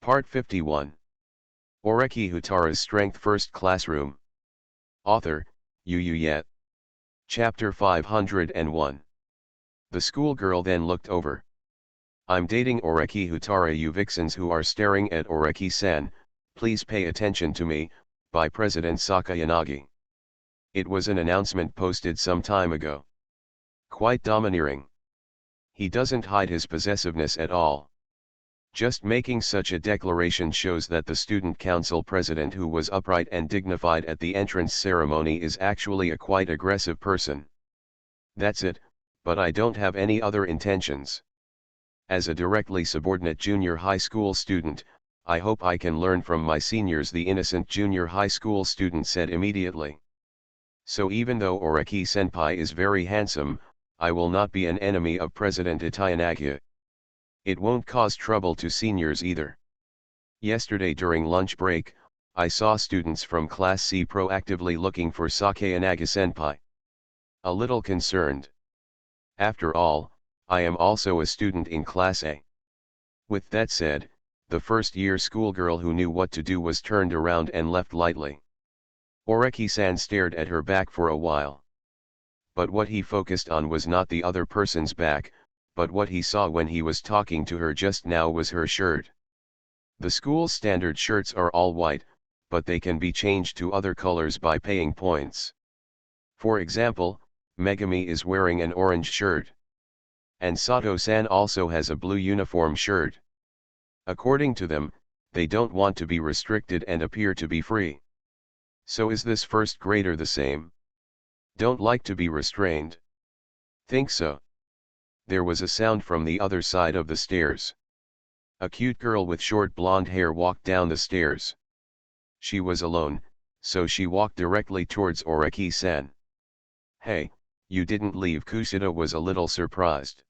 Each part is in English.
Part 51. Oreki Houtarou's Strength First Classroom. Author, Yet. Chapter 501. The schoolgirl then looked over. I'm dating Oreki Houtarou. You vixens who are staring at Oreki-san, please pay attention to me, by President Sakayanagi. It was an announcement posted some time ago. Quite domineering. He doesn't hide his possessiveness at all. Just making such a declaration shows that the student council president, who was upright and dignified at the entrance ceremony, is actually a quite aggressive person. That's it, but I don't have any other intentions. As a directly subordinate junior high school student, I hope I can learn from my seniors, the innocent junior high school student said immediately. So even though Oreki-senpai is very handsome, I will not be an enemy of President Itayanagi. It won't cause trouble to seniors either. Yesterday during lunch break, I saw students from Class C proactively looking for Sakayanagi-senpai. A little concerned. After all, I am also a student in Class A. With that said, the first-year schoolgirl who knew what to do was turned around and left lightly. Oreki-san stared at her back for a while. But what he focused on was not the other person's back, but what he saw when he was talking to her just now was her shirt. The school's standard shirts are all white, but they can be changed to other colors by paying points. For example, Megami is wearing an orange shirt. And Sato-san also has a blue uniform shirt. According to them, they don't want to be restricted and appear to be free. So is this first grader the same? Don't like to be restrained? Think so. There was a sound from the other side of the stairs. A cute girl with short blonde hair walked down the stairs. She was alone, so she walked directly towards Oreki-san. Hey, you didn't leave. Kushida was a little surprised.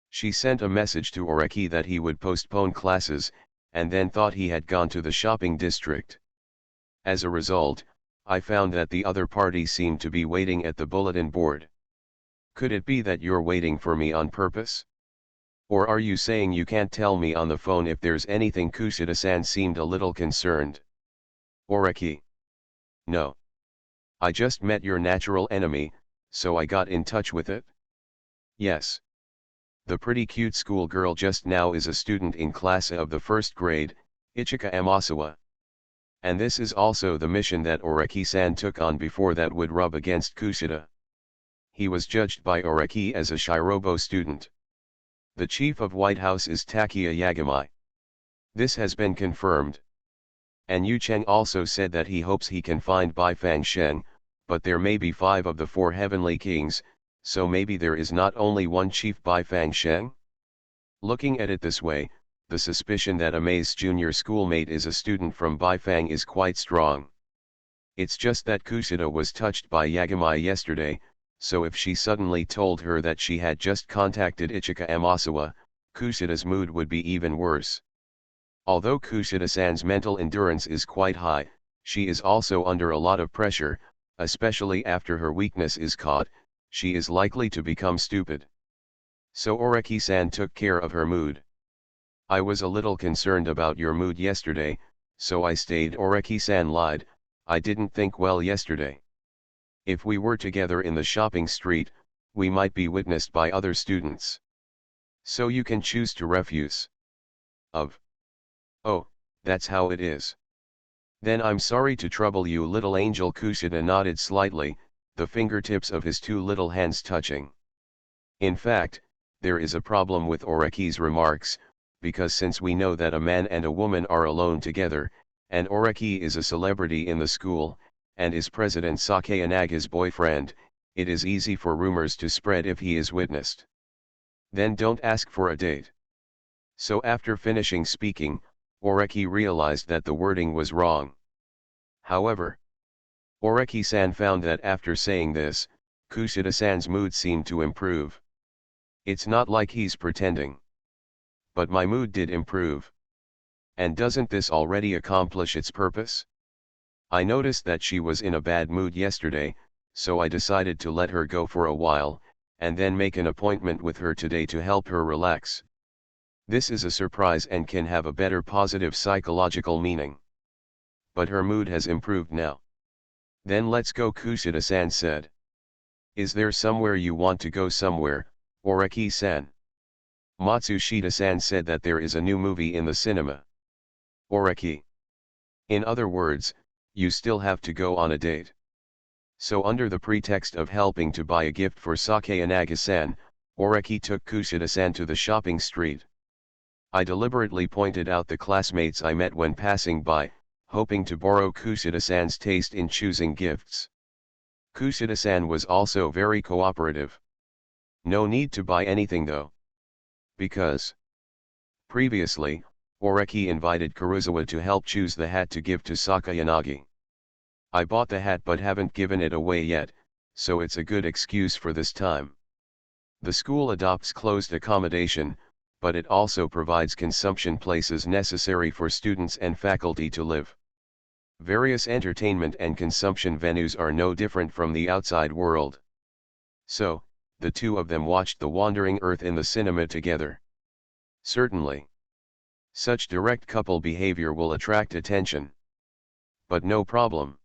She sent a message to Oreki that he would postpone classes, and then thought he had gone to the shopping district. As a result, I found that the other party seemed to be waiting at the bulletin board. Could it be that you're waiting for me on purpose? Or are you saying you can't tell me on the phone if there's anything? Kushida-san seemed a little concerned. Oreki. No. I just met your natural enemy, so I got in touch with it. Yes. The pretty cute schoolgirl just now is a student in Class A of the first grade, Ichika Amasawa. And this is also the mission that Oreki-san took on before that would rub against Kushida. He was judged by Oreki as a Shirobo student. The chief of White House is Takia Yagami. This has been confirmed. And Yu Cheng also said that he hopes he can find Bai Fang Sheng, but there may be 5 of the 4 heavenly kings, so maybe there is not only one chief Bai Fang Sheng? Looking at it this way, the suspicion that Amei's junior schoolmate is a student from Bai Fang is quite strong. It's just that Kushida was touched by Yagami yesterday, so if she suddenly told her that she had just contacted Ichika Amasawa, Kushida's mood would be even worse. Although Kushida-san's mental endurance is quite high, she is also under a lot of pressure, especially after her weakness is caught. She is likely to become stupid. So Oreki-san took care of her mood. I was a little concerned about your mood yesterday, so I stayed. Oreki-san lied, I didn't think well yesterday. If we were together in the shopping street, we might be witnessed by other students. So you can choose to refuse. Oh, that's how it is. Then I'm sorry to trouble you, little angel. Kushida nodded slightly, the fingertips of his 2 little hands touching. In fact, there is a problem with Oreki's remarks, because since we know that a man and a woman are alone together, and Oreki is a celebrity in the school, and is President Sakayanaga's boyfriend, it is easy for rumors to spread if he is witnessed. Then don't ask for a date. So after finishing speaking, Oreki realized that the wording was wrong. However, Oreki-san found that after saying this, Kushida-san's mood seemed to improve. It's not like he's pretending. But my mood did improve. And doesn't this already accomplish its purpose? I noticed that she was in a bad mood yesterday, so I decided to let her go for a while, and then make an appointment with her today to help her relax. This is a surprise and can have a better positive psychological meaning. But her mood has improved now. Then let's go, Kushida-san said. Is there somewhere you want to go? Somewhere, Oreki-san. Matsushita-san said that there is a new movie in the cinema. Oreki. In other words, you still have to go on a date. So under the pretext of helping to buy a gift for Sakayanagi-san, Oreki took Kushida-san to the shopping street. I deliberately pointed out the classmates I met when passing by, hoping to borrow Kushida-san's taste in choosing gifts. Kushida-san was also very cooperative. No need to buy anything though. Because previously, Oreki invited Kuruzawa to help choose the hat to give to Sakayanagi. I bought the hat but haven't given it away yet, so it's a good excuse for this time. The school adopts closed accommodation, but it also provides consumption places necessary for students and faculty to live. Various entertainment and consumption venues are no different from the outside world. So, the two of them watched The Wandering Earth in the cinema together. Certainly. Such direct couple behavior will attract attention. But no problem.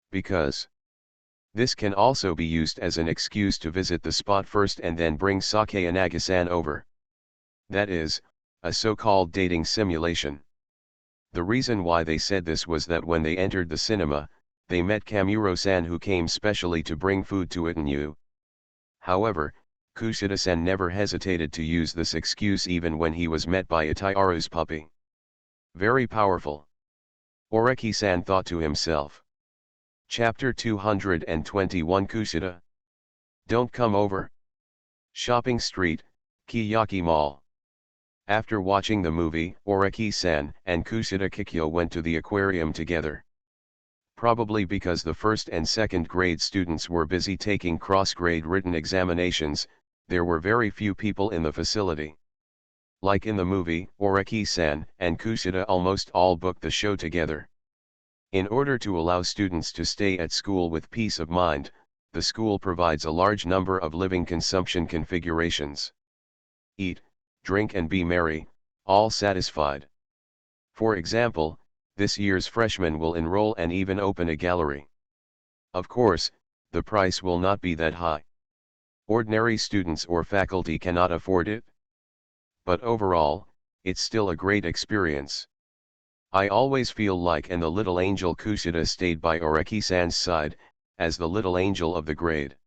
Because this can also be used as an excuse to visit the spot first and then bring Sakayanagi-san over. That is, a so-called dating simulation. The reason why they said this was that when they entered the cinema, they met Kamuro-san, who came specially to bring food to Itanyu. However, Kushida-san never hesitated to use this excuse even when he was met by Itayaru's puppy. Very powerful. Oreki-san thought to himself. Chapter 221 Kushida. Don't come over. Shopping Street, Kiyaki Mall. After watching the movie, Oreki-san and Kushida Kikyo went to the aquarium together. Probably because the first and second grade students were busy taking cross-grade written examinations, there were very few people in the facility. Like in the movie, Oreki-san and Kushida almost all booked the show together. In order to allow students to stay at school with peace of mind, the school provides a large number of living consumption configurations. Eat, drink and be merry, all satisfied. For example, this year's freshmen will enroll and even open a gallery. Of course, the price will not be that high. Ordinary students or faculty cannot afford it. But overall, it's still a great experience. I always feel like and the little angel Kushida stayed by Oreki-san's side, as the little angel of the grade.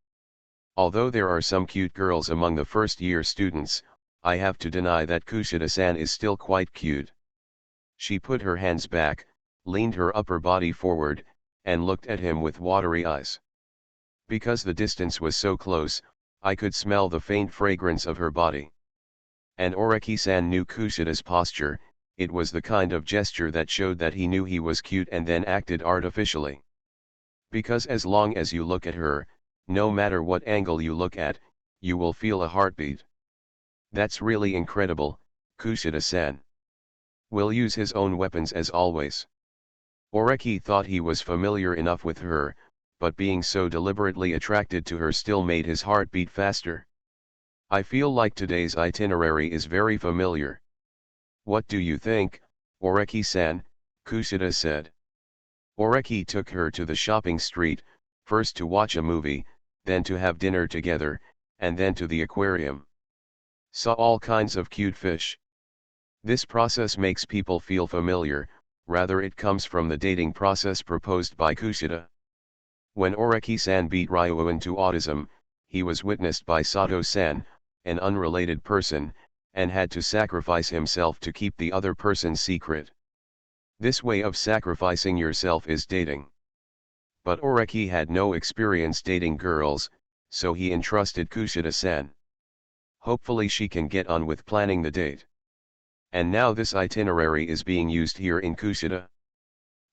Although there are some cute girls among the first-year students, I have to deny that Kushida-san is still quite cute. She put her hands back, leaned her upper body forward, and looked at him with watery eyes. Because the distance was so close, I could smell the faint fragrance of her body. And Oreki-san knew Kushida's posture. It was the kind of gesture that showed that he knew he was cute and then acted artificially. Because as long as you look at her, no matter what angle you look at, you will feel a heartbeat. That's really incredible, Kushida-san. Will use his own weapons as always. Oreki thought he was familiar enough with her, but being so deliberately attracted to her still made his heart beat faster. I feel like today's itinerary is very familiar. What do you think, Oreki-san? Kushida said. Oreki took her to the shopping street, first to watch a movie, then to have dinner together, and then to the aquarium. Saw all kinds of cute fish. This process makes people feel familiar, rather it comes from the dating process proposed by Kushida. When Oreki-san beat Ryuan to autism, he was witnessed by Sato-san, an unrelated person, and had to sacrifice himself to keep the other person's secret. This way of sacrificing yourself is dating. But Oreki had no experience dating girls, so he entrusted Kushida-san. Hopefully she can get on with planning the date. And now this itinerary is being used here in Kushida.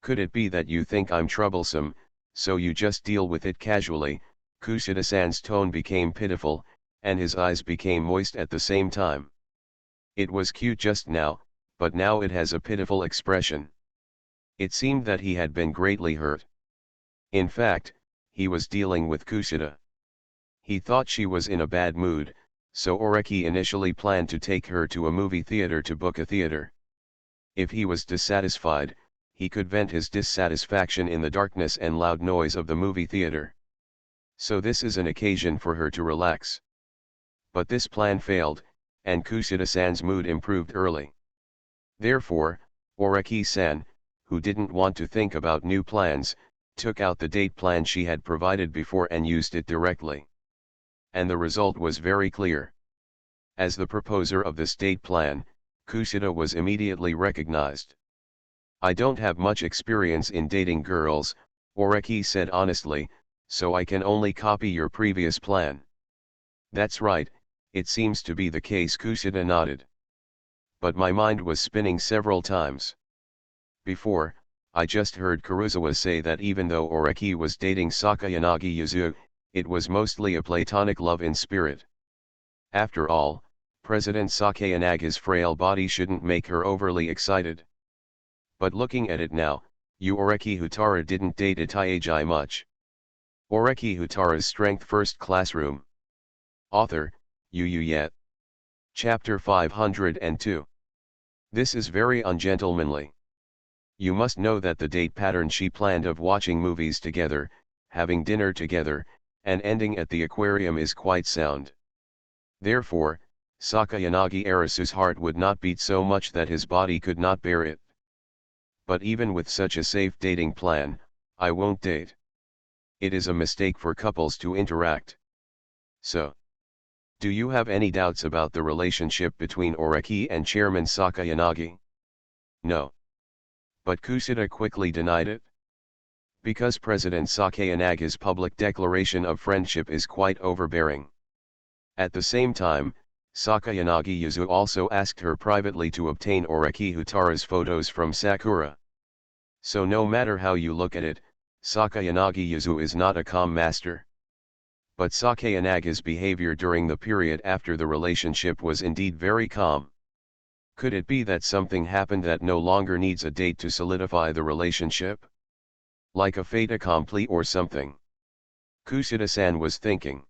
Could it be that you think I'm troublesome, so you just deal with it casually? Kushida-san's tone became pitiful, and his eyes became moist at the same time. It was cute just now, but now it has a pitiful expression. It seemed that he had been greatly hurt. In fact, he was dealing with Kushida. He thought she was in a bad mood, So Oreki initially planned to take her to a movie theater to book a theater. If he was dissatisfied, he could vent his dissatisfaction in the darkness and loud noise of the movie theater. So this is an occasion for her to relax. But this plan failed, and Kushida-san's mood improved early. Therefore, Oreki-san, who didn't want to think about new plans, took out the date plan she had provided before and used it directly. And the result was very clear. As the proposer of this date plan, Kushida was immediately recognized. "I don't have much experience in dating girls," Oreki said honestly, "so I can only copy your previous plan." "That's right, it seems to be the case," Kushida nodded. "But my mind was spinning several times. Before, I just heard Kuruzawa say that even though Oreki was dating Sakayanagi Yuzu, it was mostly a platonic love in spirit. After all, President Sakayanaga's frail body shouldn't make her overly excited. But looking at it now, Oreki Houtarou didn't date Itaiji much." Oreki Houtarou's Strength First Classroom. Author, Yet. Chapter 502. This is very ungentlemanly. You must know that the date pattern she planned of watching movies together, having dinner together, and ending at the aquarium is quite sound. Therefore, Sakayanagi Arasu's heart would not beat so much that his body could not bear it. But even with such a safe dating plan, I won't date. It is a mistake for couples to interact. So, do you have any doubts about the relationship between Oreki and Chairman Sakayanagi? No. But Kushida quickly denied it. Because President Sakayanaga's public declaration of friendship is quite overbearing. At the same time, Sakayanagi Yuzu also asked her privately to obtain Oreki Houtarou's photos from Sakura. So no matter how you look at it, Sakayanagi Yuzu is not a calm master. But Sakayanaga's behavior during the period after the relationship was indeed very calm. Could it be that something happened that no longer needs a date to solidify the relationship? Like a fait accompli or something? Kushida-san was thinking.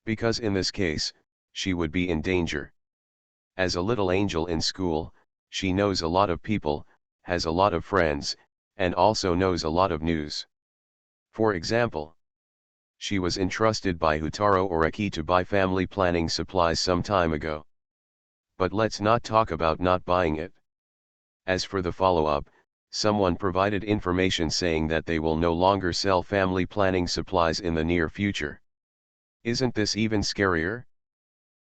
Because in this case, she would be in danger. As a little angel in school, she knows a lot of people, has a lot of friends, and also knows a lot of news. For example, she was entrusted by Houtarou Oreki to buy family planning supplies some time ago. But let's not talk about not buying it. As for the follow-up, someone provided information saying that they will no longer sell family planning supplies in the near future. Isn't this even scarier?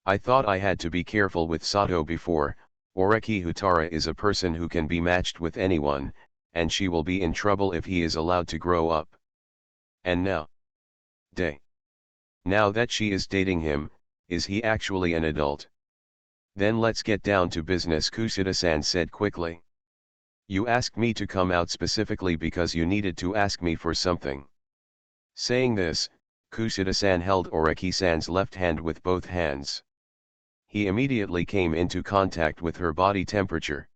I thought I had to be careful with Sato before. Oreki Houtarou is a person who can be matched with anyone, and she will be in trouble if he is allowed to grow up. And now that she is dating him, is he actually an adult? Then let's get down to business, Kushida-san said quickly. You asked me to come out specifically because you needed to ask me for something. Saying this, Kushida-san held Oreki-san's left hand with both hands. He immediately came into contact with her body temperature.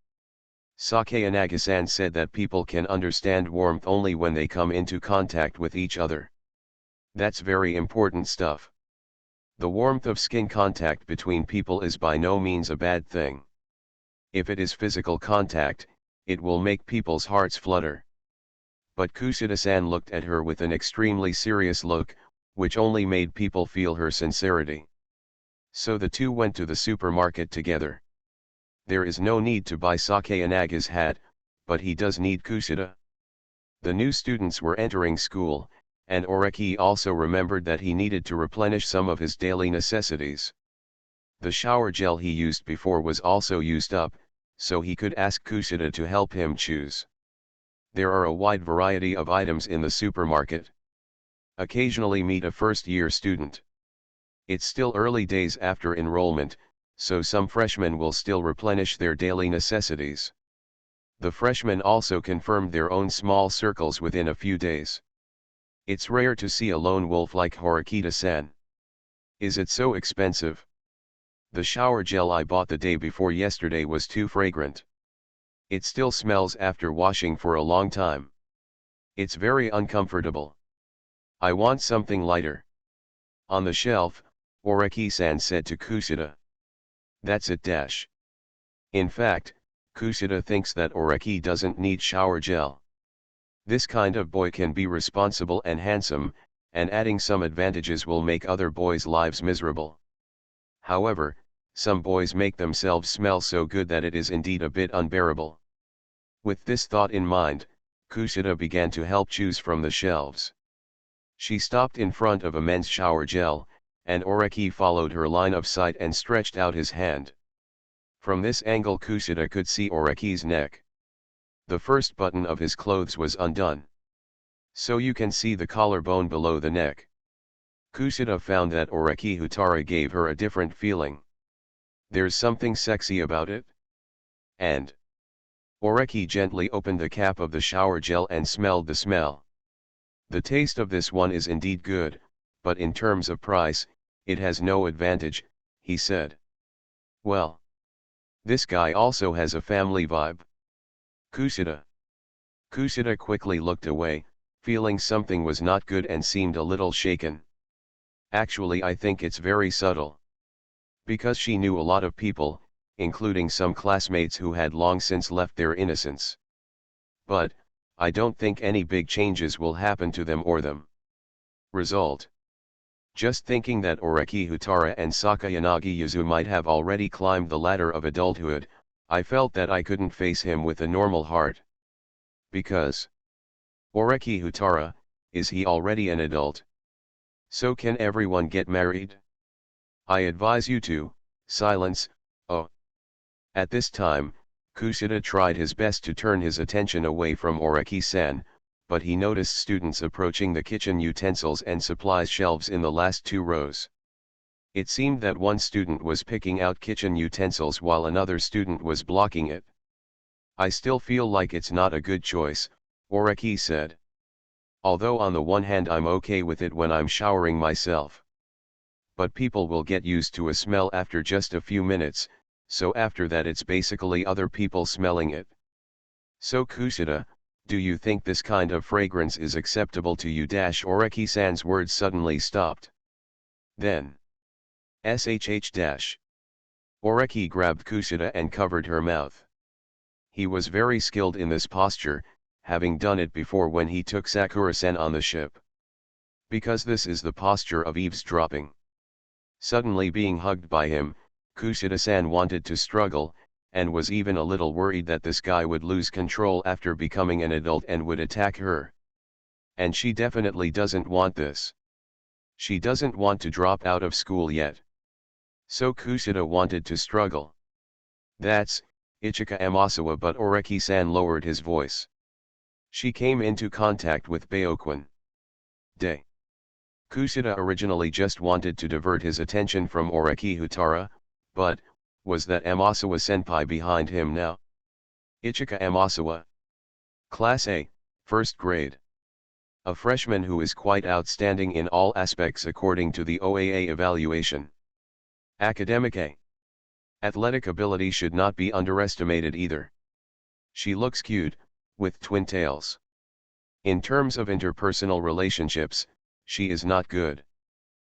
Sakayanagi-san said that people can understand warmth only when they come into contact with each other. That's very important stuff. The warmth of skin contact between people is by no means a bad thing. If it is physical contact, it will make people's hearts flutter. But Kushida-san looked at her with an extremely serious look, which only made people feel her sincerity. So the two went to the supermarket together. There is no need to buy Sakayanaga's hat, but he does need Kushida. The new students were entering school, and Oreki also remembered that he needed to replenish some of his daily necessities. The shower gel he used before was also used up, so he could ask Kushida to help him choose. There are a wide variety of items in the supermarket. Occasionally meet a first-year student. It's still early days after enrollment, so some freshmen will still replenish their daily necessities. The freshmen also confirmed their own small circles within a few days. It's rare to see a lone wolf like Horikita-san. Is it so expensive? The shower gel I bought the day before yesterday was too fragrant. It still smells after washing for a long time. It's very uncomfortable. I want something lighter. On the shelf, Oreki-san said to Kushida. That's it dash. In fact, Kushida thinks that Oreki doesn't need shower gel. This kind of boy can be responsible and handsome, and adding some advantages will make other boys' lives miserable. However, some boys make themselves smell so good that it is indeed a bit unbearable. With this thought in mind, Kushida began to help choose from the shelves. She stopped in front of a men's shower gel, and Oreki followed her line of sight and stretched out his hand. From this angle Kushida could see Oreki's neck. The first button of his clothes was undone. So you can see the collarbone below the neck. Kushida found that Oreki Houtarou gave her a different feeling. There's something sexy about it. And Oreki gently opened the cap of the shower gel and smelled the smell. The taste of this one is indeed good, but in terms of price, it has no advantage, he said. Well, this guy also has a family vibe. Kushida. Kushida quickly looked away, feeling something was not good and seemed a little shaken. Actually, I think it's very subtle. Because she knew a lot of people, including some classmates who had long since left their innocence. But, I don't think any big changes will happen to them or them. Result. Just thinking that Oreki Houtarou and Sakayanagi Yuzu might have already climbed the ladder of adulthood, I felt that I couldn't face him with a normal heart. Because Oreki Houtarou, is he already an adult? So can everyone get married? I advise you to, silence, oh. At this time, Kushida tried his best to turn his attention away from Oreki-san, but he noticed students approaching the kitchen utensils and supplies shelves in the last two rows. It seemed that one student was picking out kitchen utensils while another student was blocking it. I still feel like it's not a good choice, Oreki said. Although on the one hand I'm okay with it when I'm showering myself. But people will get used to a smell after just a few minutes, so after that it's basically other people smelling it. So Kushida, do you think this kind of fragrance is acceptable to you? Oreki-san's words suddenly stopped. Then. SHH. Oreki grabbed Kushida and covered her mouth. He was very skilled in this posture, having done it before when he took Sakura-san on the ship. Because this is the posture of eavesdropping. Suddenly being hugged by him, Kushida-san wanted to struggle, and was even a little worried that this guy would lose control after becoming an adult and would attack her. And she definitely doesn't want this. She doesn't want to drop out of school yet. So Kushida wanted to struggle. That's Ichika Amasawa, but Oreki-san lowered his voice. She came into contact with Baoquin. Day. Kushida originally just wanted to divert his attention from Oreki Houtarou, but, was that Amasawa-senpai behind him now? Ichika Amasawa. Class A, 1st grade. A freshman who is quite outstanding in all aspects according to the OAA evaluation. Academic A. Athletic ability should not be underestimated either. She looks cute, with twin tails. In terms of interpersonal relationships, she is not good.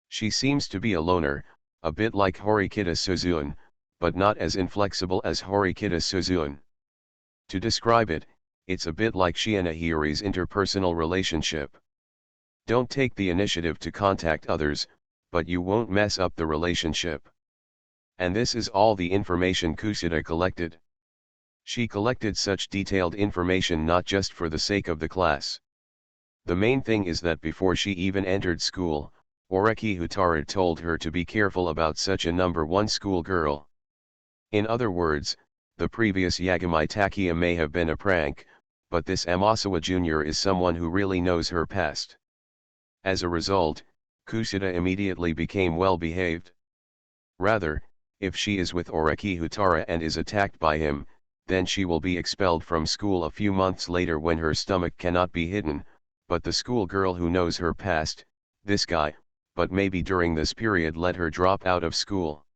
She seems to be a loner, a bit like Horikita Suzune, but not as inflexible as Horikita Suzune. To describe it, it's a bit like she and Ahiri's interpersonal relationship. Don't take the initiative to contact others, but you won't mess up the relationship. And this is all the information Kushida collected. She collected such detailed information not just for the sake of the class. The main thing is that before she even entered school, Oreki Houtarou told her to be careful about such a number one schoolgirl. In other words, the previous Yagami Takia may have been a prank, but this Amasawa Jr. is someone who really knows her past. As a result, Kushida immediately became well behaved. Rather, if she is with Oreki Houtarou and is attacked by him, then she will be expelled from school a few months later when her stomach cannot be hidden, but the schoolgirl who knows her past, this guy, but maybe during this period let her drop out of school.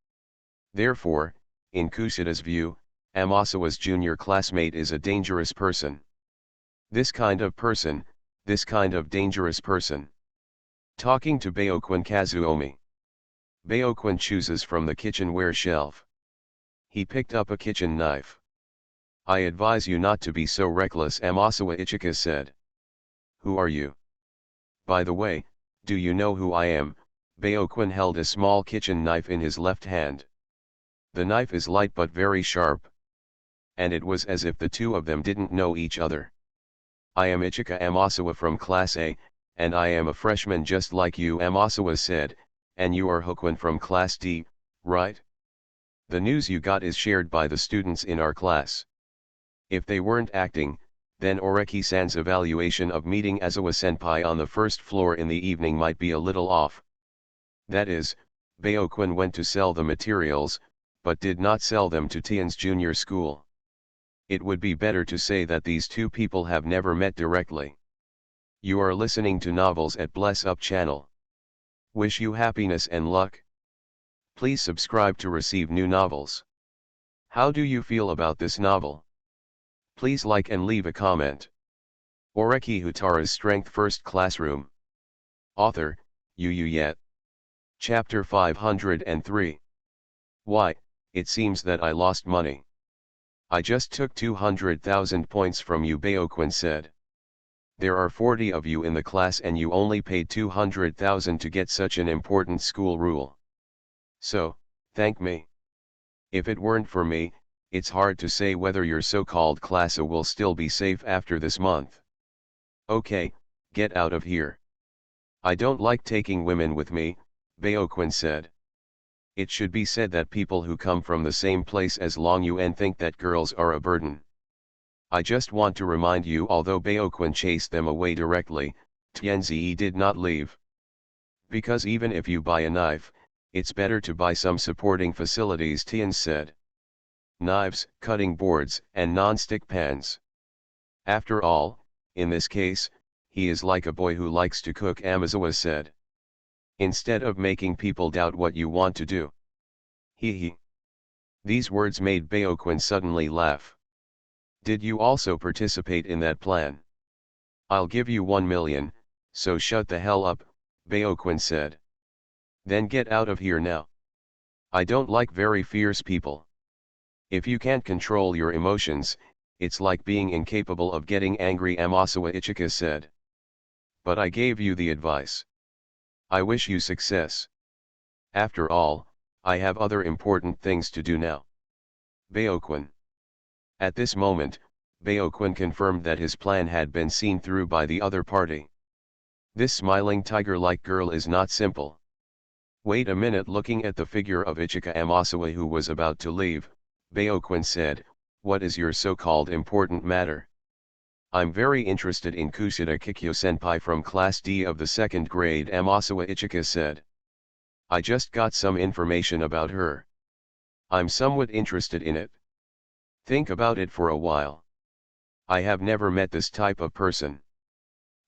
Therefore, in Kushida's view, Amasawa's junior classmate is a dangerous person. This kind of person, this kind of dangerous person. Talking to Baoquin Kazuomi. Baoquin chooses from the kitchenware shelf. He picked up a kitchen knife. I advise you not to be so reckless, Amasawa Ichika said. Who are you? By the way, do you know who I am? Baoquin held a small kitchen knife in his left hand. The knife is light but very sharp. And it was as if the two of them didn't know each other. I am Ichika Amasawa from Class A, and I am a freshman just like you, Amasawa said, and you are Hokwin from Class D, right? The news you got is shared by the students in our class. If they weren't acting, then Oreki-san's evaluation of meeting Azawa-senpai on the first floor in the evening might be a little off. That is, Baoquin went to sell the materials, but did not sell them to Tian's junior school. It would be better to say that these two people have never met directly. You are listening to Novels at Bless Up channel. Wish you happiness and luck. Please subscribe to receive new novels. How do you feel about this novel? Please like and leave a comment. Oreki Houtarou's Strength First Classroom. Author, Yet. Chapter 503. Why, it seems that I lost money. I just took 200,000 points from you, Baoquin said. There are 40 of you in the class and you only paid 200,000 to get such an important school rule. So, thank me. If it weren't for me, it's hard to say whether your so-called class A will still be safe after this month. Okay, get out of here. I don't like taking women with me, Baoquin said. It should be said that people who come from the same place as Long Yuan think that girls are a burden. I just want to remind you, although Baoquin chased them away directly, Tianzi did not leave. Because even if you buy a knife, it's better to buy some supporting facilities, Tian said. Knives, cutting boards, and non-stick pans. After all, in this case, he is like a boy who likes to cook, Amazawa said. Instead of making people doubt what you want to do. He. These words made Baoquin suddenly laugh. Did you also participate in that plan? I'll give you 1 million, so shut the hell up, Baoquin said. Then get out of here now. I don't like very fierce people. If you can't control your emotions, it's like being incapable of getting angry, Amasawa Ichika said. But I gave you the advice. I wish you success. After all, I have other important things to do now. Baoquin. At this moment, Baoquin confirmed that his plan had been seen through by the other party. This smiling tiger-like girl is not simple. Wait a minute. Looking at the figure of Ichika Amasawa who was about to leave, Baoquin said, what is your so-called important matter? I'm very interested in Kushida Kikyo-senpai from Class D of the 2nd grade, Amasawa Ichika said. I just got some information about her. I'm somewhat interested in it. Think about it for a while. I have never met this type of person.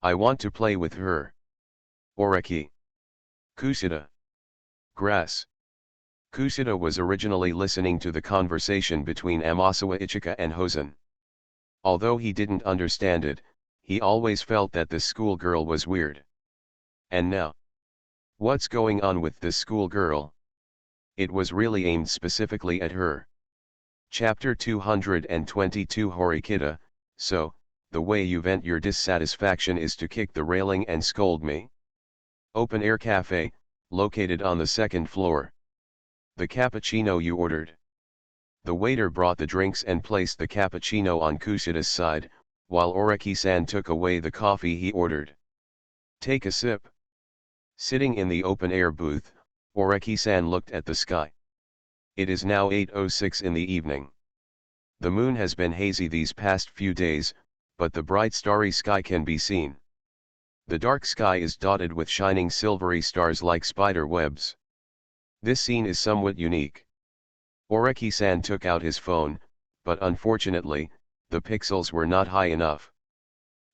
I want to play with her. Oreki. Kushida. Grass. Kushida was originally listening to the conversation between Amasawa Ichika and Hosen. Although he didn't understand it, he always felt that this schoolgirl was weird. And now? What's going on with this schoolgirl? It was really aimed specifically at her. Chapter 222 Horikita, so, the way you vent your dissatisfaction is to kick the railing and scold me? Open air cafe, located on the 2nd floor. The cappuccino you ordered. The waiter brought the drinks and placed the cappuccino on Kushida's side, while Oreki-san took away the coffee he ordered. Take a sip. Sitting in the open-air booth, Oreki-san looked at the sky. It is now 8:06 in the evening. The moon has been hazy these past few days, but the bright starry sky can be seen. The dark sky is dotted with shining silvery stars like spider webs. This scene is somewhat unique. Oreki-san took out his phone, but unfortunately, the pixels were not high enough.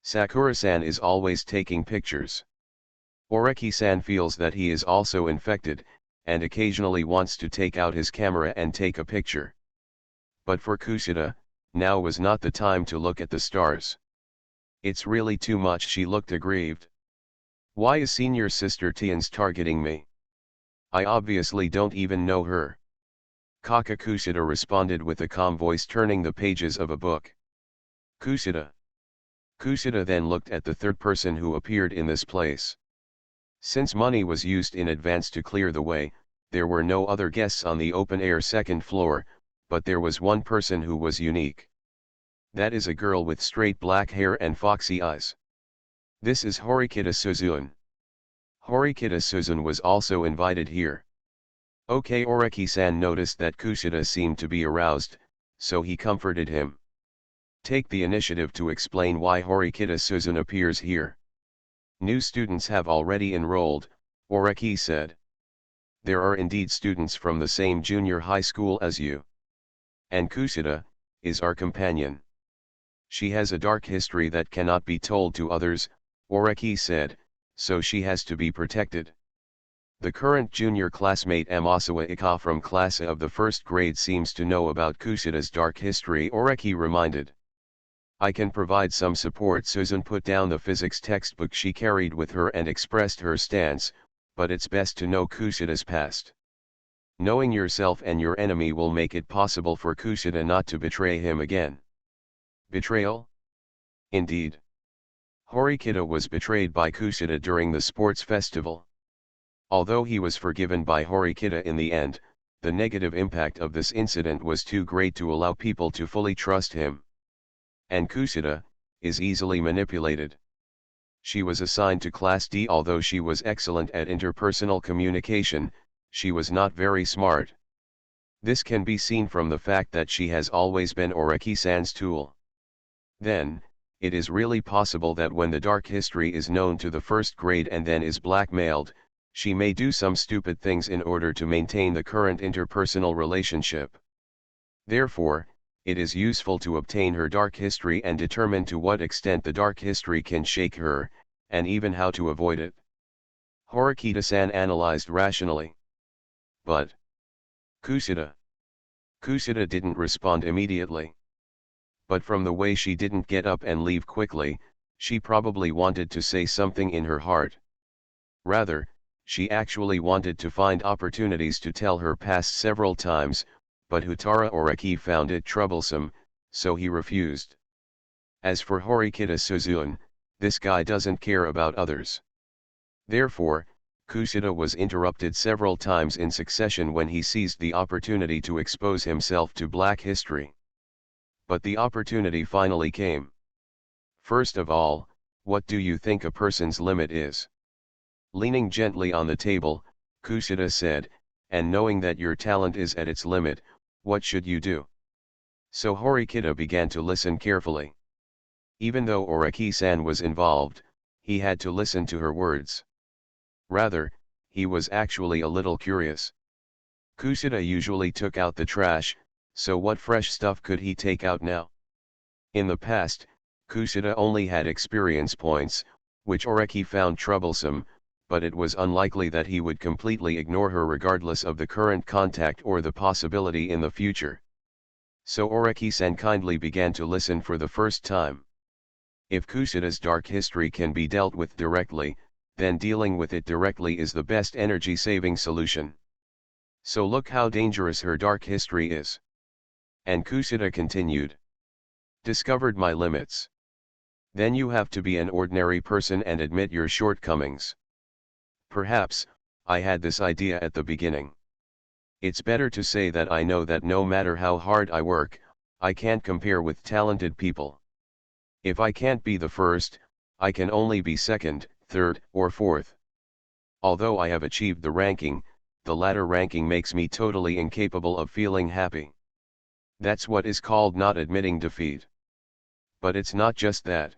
Sakura-san is always taking pictures. Oreki-san feels that he is also infected, and occasionally wants to take out his camera and take a picture. But for Kushida, now was not the time to look at the stars. It's really too much, she looked aggrieved. Why is senior sister Tian's targeting me? I obviously don't even know her. Kaka Kushida responded with a calm voice, turning the pages of a book. Kushida. Kushida then looked at the third person who appeared in this place. Since money was used in advance to clear the way, there were no other guests on the open-air second floor, but there was one person who was unique. That is a girl with straight black hair and foxy eyes. This is Horikita Suzune. Horikita Suzune was also invited here. Okay, Oreki-san noticed that Kushida seemed to be aroused, so he comforted him. Take the initiative to explain why Horikita Suzune appears here. New students have already enrolled, Oreki said. There are indeed students from the same junior high school as you. And Kushida is our companion. She has a dark history that cannot be told to others, Oreki said, so she has to be protected. The current junior classmate Amasawa Ika from class A of the first grade seems to know about Kushida's dark history, Oreki reminded. I can provide some support. Suzune put down the physics textbook she carried with her and expressed her stance, but it's best to know Kushida's past. Knowing yourself and your enemy will make it possible for Kushida not to betray him again. Betrayal? Indeed. Horikita was betrayed by Kushida during the sports festival. Although he was forgiven by Horikita in the end, the negative impact of this incident was too great to allow people to fully trust him. And Kushida is easily manipulated. She was assigned to Class D. Although she was excellent at interpersonal communication, she was not very smart. This can be seen from the fact that she has always been Oreki-san's tool. Then, it is really possible that when the dark history is known to the first grade and then is blackmailed, she may do some stupid things in order to maintain the current interpersonal relationship. Therefore, it is useful to obtain her dark history and determine to what extent the dark history can shake her, and even how to avoid it. Horikita-san analyzed rationally. But Kushida didn't respond immediately. But from the way she didn't get up and leave quickly, she probably wanted to say something in her heart. Rather, she actually wanted to find opportunities to tell her past several times, but Houtarou Oreki found it troublesome, so he refused. As for Horikita Suzune, this guy doesn't care about others. Therefore, Kushida was interrupted several times in succession when he seized the opportunity to expose himself to black history. But the opportunity finally came. First of all, what do you think a person's limit is? Leaning gently on the table, Kushida said, and knowing that your talent is at its limit, what should you do? So Horikita began to listen carefully. Even though Oreki-san was involved, he had to listen to her words. Rather, he was actually a little curious. Kushida usually took out the trash, so what fresh stuff could he take out now? In the past, Kushida only had experience points, which Oreki found troublesome, but it was unlikely that he would completely ignore her regardless of the current contact or the possibility in the future. So Oreki-san kindly began to listen for the first time. If Kushida's dark history can be dealt with directly, then dealing with it directly is the best energy-saving solution. So look how dangerous her dark history is. And Kushida continued. Discovered my limits. Then you have to be an ordinary person and admit your shortcomings. Perhaps, I had this idea at the beginning. It's better to say that I know that no matter how hard I work, I can't compare with talented people. If I can't be the first, I can only be second, third, or fourth. Although I have achieved the ranking, the latter ranking makes me totally incapable of feeling happy. That's what is called not admitting defeat. But it's not just that.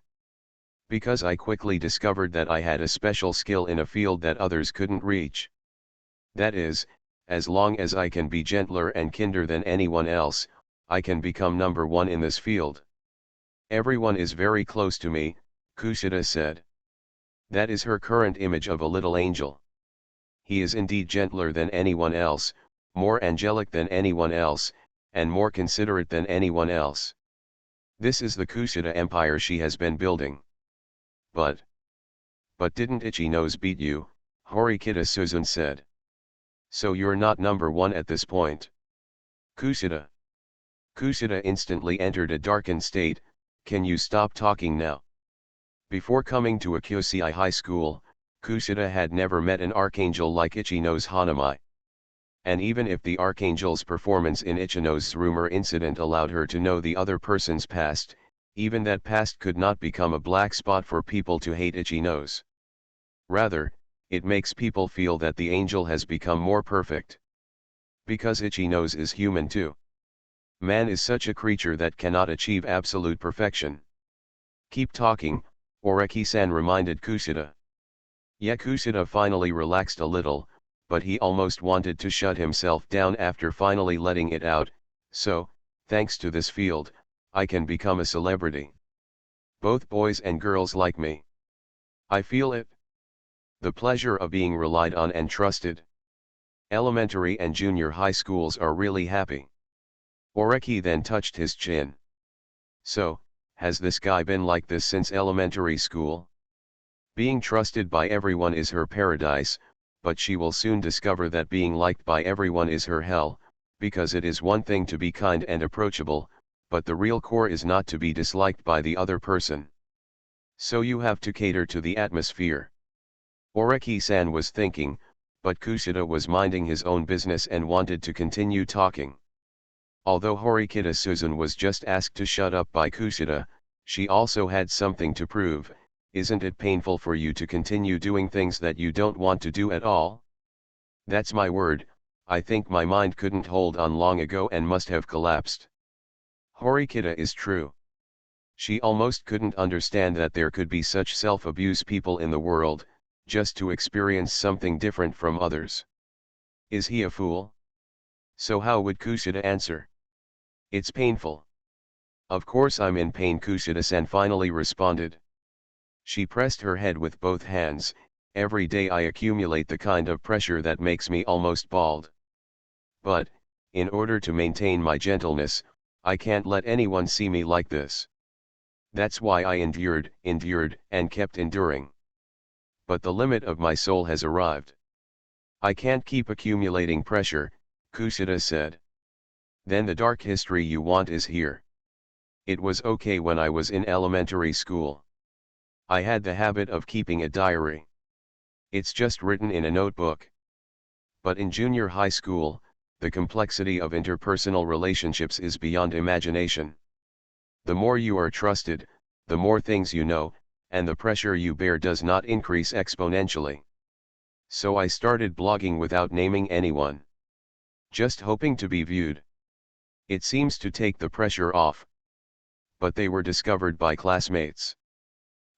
Because I quickly discovered that I had a special skill in a field that others couldn't reach. That is, as long as I can be gentler and kinder than anyone else, I can become number one in this field. Everyone is very close to me, Kushida said. That is her current image of a little angel. He is indeed gentler than anyone else, more angelic than anyone else, and more considerate than anyone else. This is the Kushida empire she has been building. But didn't Itchy Nose beat you? Horikita Suzune said. So you're not number one at this point. Kushida. Kushida instantly entered a darkened state. Can you stop talking now? Before coming to Akyosei High School, Kushida had never met an archangel like Ichino's Hanami. And even if the archangel's performance in Ichino's rumor incident allowed her to know the other person's past, even that past could not become a black spot for people to hate Ichino's. Rather, it makes people feel that the angel has become more perfect. Because Ichino's is human too. Man is such a creature that cannot achieve absolute perfection. Keep talking, Oreki-san reminded Kushida. Yeah, Kushida finally relaxed a little, but he almost wanted to shut himself down after finally letting it out. So, thanks to this field, I can become a celebrity. Both boys and girls like me. I feel it. The pleasure of being relied on and trusted. Elementary and junior high schools are really happy. Oreki then touched his chin. So, has this guy been like this since elementary school? Being trusted by everyone is her paradise, but she will soon discover that being liked by everyone is her hell, because it is one thing to be kind and approachable, but the real core is not to be disliked by the other person. So you have to cater to the atmosphere. Oreki-san was thinking, but Kushida was minding his own business and wanted to continue talking. Although Horikita Suzun was just asked to shut up by Kushida, she also had something to prove. Isn't it painful for you to continue doing things that you don't want to do at all? That's my word, I think my mind couldn't hold on long ago and must have collapsed. Horikita is true. She almost couldn't understand that there could be such self-abuse people in the world, just to experience something different from others. Is he a fool? So how would Kushida answer? It's painful. Of course I'm in pain, Kushida-san finally responded. She pressed her head with both hands. Every day I accumulate the kind of pressure that makes me almost bald. But, in order to maintain my gentleness, I can't let anyone see me like this. That's why I endured, and kept enduring. But the limit of my soul has arrived. I can't keep accumulating pressure, Kushida said. Then the dark history you want is here. It was okay when I was in elementary school. I had the habit of keeping a diary. It's just written in a notebook. But in junior high school, the complexity of interpersonal relationships is beyond imagination. The more you are trusted, the more things you know, and the pressure you bear does not increase exponentially. So I started blogging without naming anyone. Just hoping to be viewed. It seems to take the pressure off. But they were discovered by classmates.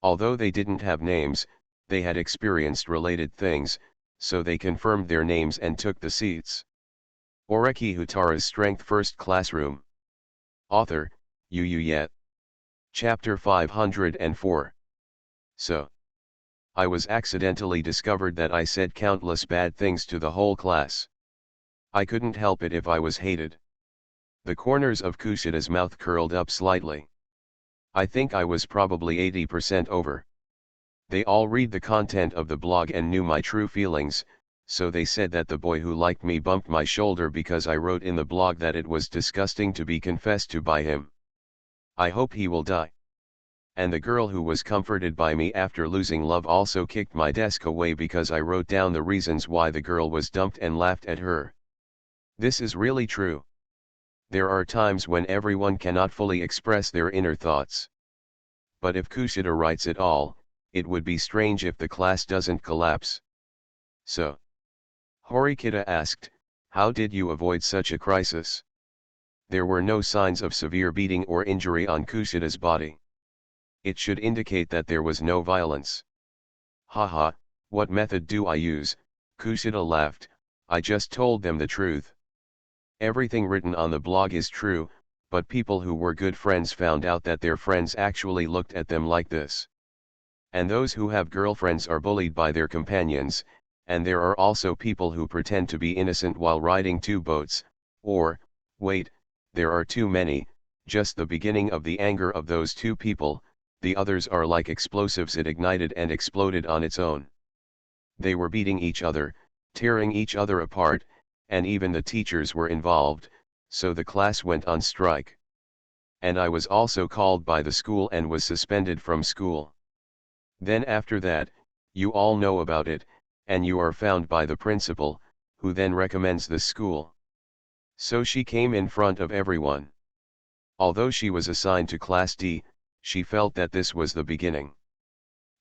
Although they didn't have names, they had experienced related things, so they confirmed their names and took the seats. Oreki Houtarou's Strength First Classroom. Author, Yet. Chapter 504. So. I was accidentally discovered that I said countless bad things to the whole class. I couldn't help it if I was hated. The corners of Kushida's mouth curled up slightly. I think I was probably 80% over. They all read the content of the blog and knew my true feelings, so they said that the boy who liked me bumped my shoulder because I wrote in the blog that it was disgusting to be confessed to by him. I hope he will die. And the girl who was comforted by me after losing love also kicked my desk away because I wrote down the reasons why the girl was dumped and laughed at her. This is really true. There are times when everyone cannot fully express their inner thoughts. But if Kushida writes it all, it would be strange if the class doesn't collapse. So. Horikita asked, how did you avoid such a crisis? There were no signs of severe beating or injury on Kushida's body. It should indicate that there was no violence. Haha, what method do I use? Kushida laughed, I just told them the truth. Everything written on the blog is true, but people who were good friends found out that their friends actually looked at them like this. And those who have girlfriends are bullied by their companions, and there are also people who pretend to be innocent while riding two boats, or, wait, there are too many, just the beginning of the anger of those two people, the others are like explosives, it ignited and exploded on its own. They were beating each other, tearing each other apart, and even the teachers were involved, so the class went on strike. And I was also called by the school and was suspended from school. Then after that, you all know about it, and you are found by the principal, who then recommends the school. So she came in front of everyone. Although she was assigned to Class D, she felt that this was the beginning.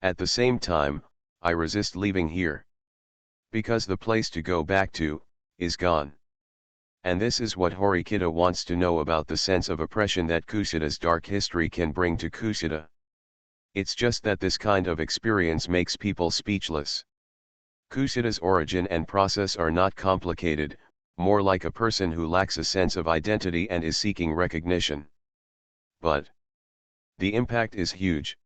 At the same time, I resist leaving here. Because the place to go back to, is gone. And this is what Horikita wants to know about the sense of oppression that Kushida's dark history can bring to Kushida. It's just that this kind of experience makes people speechless. Kushida's origin and process are not complicated, more like a person who lacks a sense of identity and is seeking recognition. But the impact is huge.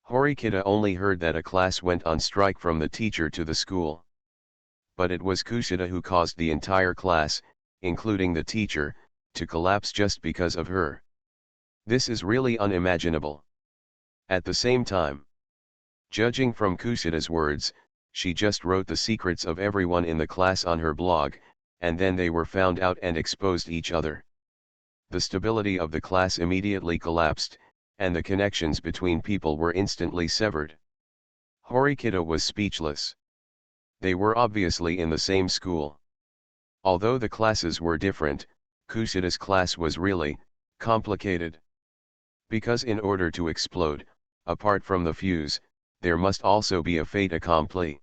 Horikita only heard that a class went on strike from the teacher to the school. But it was Kushida who caused the entire class, including the teacher, to collapse just because of her. This is really unimaginable. At the same time, judging from Kushida's words, she just wrote the secrets of everyone in the class on her blog, and then they were found out and exposed each other. The stability of the class immediately collapsed, and the connections between people were instantly severed. Horikita was speechless. They were obviously in the same school. Although the classes were different, Kushida's class was really complicated. Because in order to explode, apart from the fuse, there must also be a fait accompli.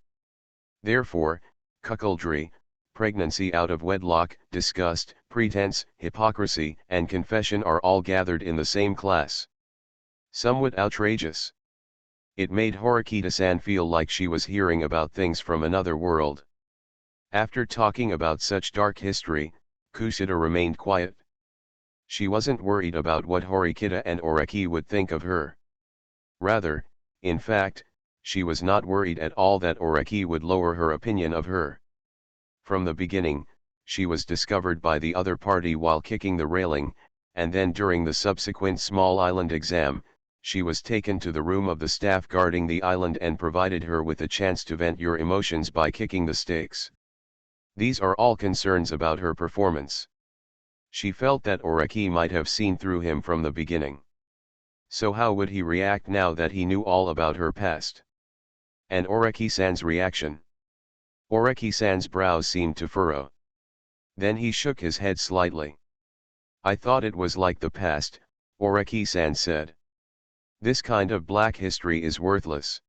Therefore, cuckoldry, pregnancy out of wedlock, disgust, pretense, hypocrisy, and confession are all gathered in the same class. Somewhat outrageous. It made Horikita-san feel like she was hearing about things from another world. After talking about such dark history, Kushida remained quiet. She wasn't worried about what Horikita and Oreki would think of her. Rather, in fact, she was not worried at all that Oreki would lower her opinion of her. From the beginning, she was discovered by the other party while kicking the railing, and then during the subsequent small island exam, she was taken to the room of the staff guarding the island and provided her with a chance to vent your emotions by kicking the stakes. These are all concerns about her performance. She felt that Oreki might have seen through him from the beginning. So how would he react now that he knew all about her past? And Oreki-san's reaction? Oreki-san's brows seemed to furrow. Then he shook his head slightly. I thought it was like the past, Oreki-san said. This kind of black history is worthless.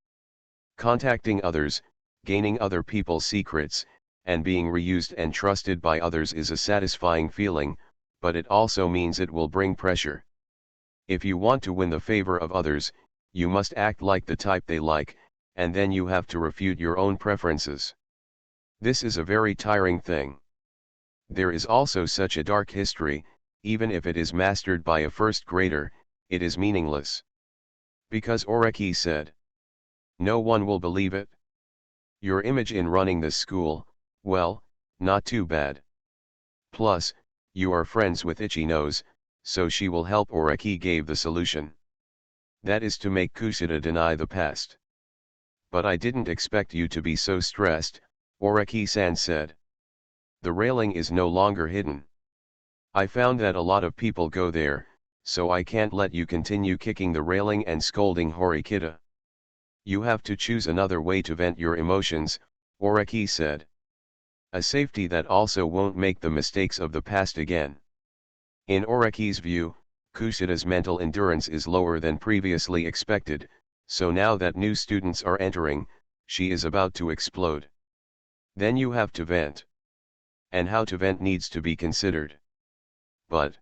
Contacting others, gaining other people's secrets, and being reused and trusted by others is a satisfying feeling, but it also means it will bring pressure. If you want to win the favor of others, you must act like the type they like, and then you have to refute your own preferences. This is a very tiring thing. There is also such a dark history, even if it is mastered by a first grader, it is meaningless. Because Oreki said, no one will believe it. Your image in running this school, well, not too bad. Plus, you are friends with Itchy Nose, so she will help. Oreki gave the solution. That is to make Kushida deny the past. But I didn't expect you to be so stressed, Oreki-san said. The railing is no longer hidden. I found that a lot of people go there, so I can't let you continue kicking the railing and scolding Horikita. You have to choose another way to vent your emotions, Oreki said. A safety that also won't make the mistakes of the past again. In Oreki's view, Kushida's mental endurance is lower than previously expected, so now that new students are entering, she is about to explode. Then you have to vent. And how to vent needs to be considered. But